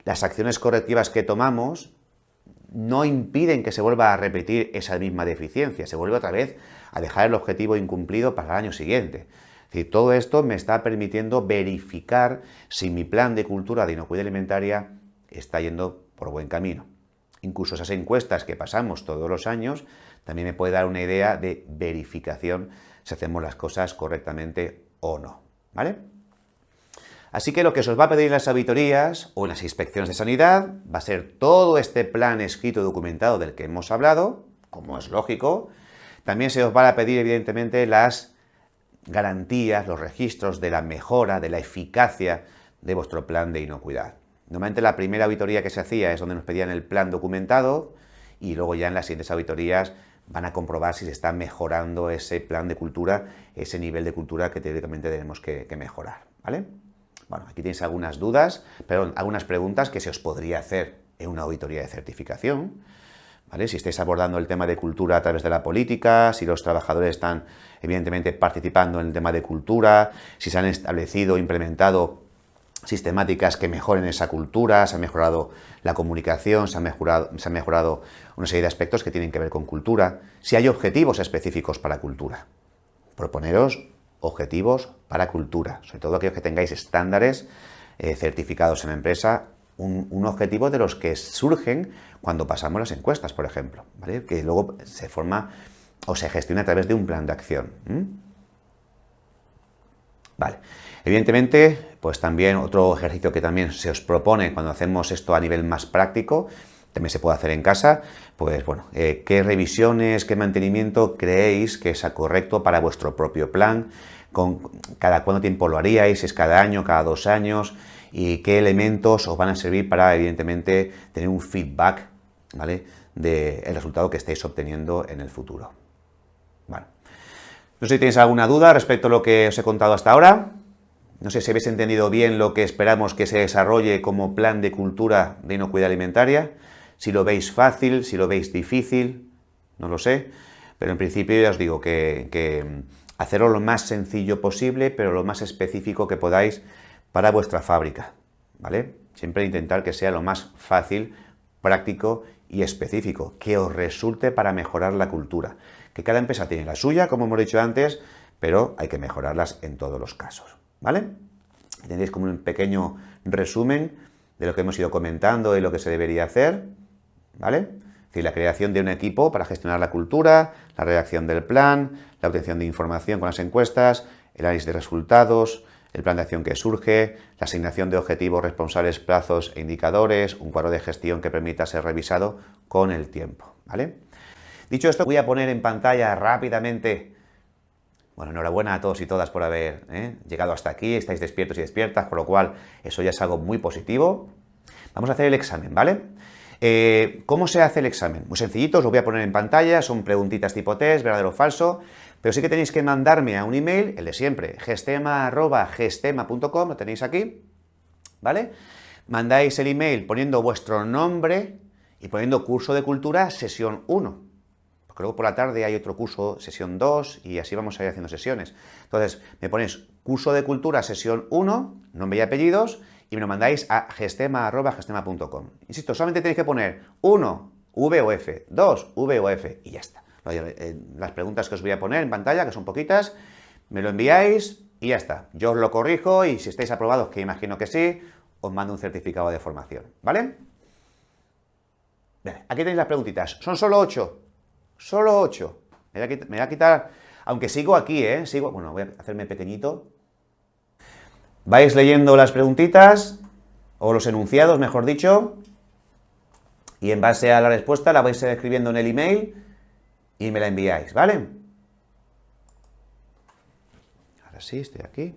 las acciones correctivas que tomamos no impiden que se vuelva a repetir esa misma deficiencia, se vuelve otra vez a dejar el objetivo incumplido para el año siguiente. Es decir, todo esto me está permitiendo verificar si mi plan de cultura de inocuidad alimentaria está yendo por buen camino. Incluso esas encuestas que pasamos todos los años también me puede dar una idea de verificación si hacemos las cosas correctamente o no, ¿vale? Así que lo que se os va a pedir en las auditorías o en las inspecciones de sanidad va a ser todo este plan escrito y documentado del que hemos hablado, como es lógico. También se os va a pedir, evidentemente, las garantías, los registros de la mejora, de la eficacia de vuestro plan de inocuidad. Normalmente la primera auditoría que se hacía es donde nos pedían el plan documentado y luego ya en las siguientes auditorías van a comprobar si se está mejorando ese plan de cultura, ese nivel de cultura que teóricamente tenemos que mejorar, ¿vale? Bueno, aquí tenéis algunas dudas, perdón, algunas preguntas que se os podría hacer en una auditoría de certificación, ¿vale? Si estáis abordando el tema de cultura a través de la política, si los trabajadores están evidentemente participando en el tema de cultura, si se han establecido, implementado sistemáticas que mejoren esa cultura, se ha mejorado la comunicación, se ha mejorado una serie de aspectos que tienen que ver con cultura, si hay objetivos específicos para cultura. Proponeros objetivos para cultura, sobre todo aquellos que tengáis estándares certificados en la empresa, un objetivo de los que surgen cuando pasamos las encuestas, por ejemplo, ¿vale? Que luego se forma o se gestiona a través de un plan de acción. Vale. Evidentemente, pues también otro ejercicio que también se os propone cuando hacemos esto a nivel más práctico, también se puede hacer en casa, pues bueno, qué revisiones, qué mantenimiento creéis que sea correcto para vuestro propio plan, cada cuánto tiempo lo haríais, si es cada año, cada 2 años, y qué elementos os van a servir para, evidentemente, tener un feedback, ¿vale?, del resultado que estáis obteniendo en el futuro. Bueno, no sé si tenéis alguna duda respecto a lo que os he contado hasta ahora. No sé si habéis entendido bien lo que esperamos que se desarrolle como plan de cultura de inocuidad alimentaria. Si lo veis fácil, si lo veis difícil, no lo sé. Pero en principio ya os digo que hacerlo lo más sencillo posible, pero lo más específico que podáis para vuestra fábrica, ¿vale? Siempre intentar que sea lo más fácil, práctico y específico, que os resulte para mejorar la cultura. Que cada empresa tiene la suya, como hemos dicho antes, pero hay que mejorarlas en todos los casos, ¿vale? Tendréis como un pequeño resumen de lo que hemos ido comentando y lo que se debería hacer, ¿vale? Es decir, la creación de un equipo para gestionar la cultura, la redacción del plan, la obtención de información con las encuestas, el análisis de resultados, el plan de acción que surge, la asignación de objetivos, responsables, plazos e indicadores, un cuadro de gestión que permita ser revisado con el tiempo, ¿vale? Dicho esto, voy a poner en pantalla rápidamente. Bueno, enhorabuena a todos y todas por haber llegado hasta aquí, estáis despiertos y despiertas, con lo cual eso ya es algo muy positivo. Vamos a hacer el examen, ¿vale? ¿Cómo se hace el examen? Muy sencillito, os lo voy a poner en pantalla, son preguntitas tipo test, verdadero o falso, pero sí que tenéis que mandarme a un email, el de siempre, gestema@gestema.com, lo tenéis aquí, ¿vale? Mandáis el email poniendo vuestro nombre y poniendo curso de cultura sesión 1. Porque porque luego por la tarde hay otro curso, sesión 2, y así vamos a ir haciendo sesiones. Entonces, me ponéis curso de cultura, sesión 1, nombre y apellidos, y me lo mandáis a gestema@gestema.com. Insisto, solamente tenéis que poner 1, V o F, 2, V o F, y ya está. Las preguntas que os voy a poner en pantalla, que son poquitas, me lo enviáis y ya está. Yo os lo corrijo y si estáis aprobados, que imagino que sí, os mando un certificado de formación, ¿vale? Bien, aquí tenéis las preguntitas. Son solo 8. Solo 8. Me voy a quitar, aunque sigo aquí, sigo, bueno, voy a hacerme pequeñito. Vais leyendo las preguntitas, o los enunciados, mejor dicho, y en base a la respuesta la vais escribiendo en el email y me la enviáis, ¿vale? Ahora sí, estoy aquí.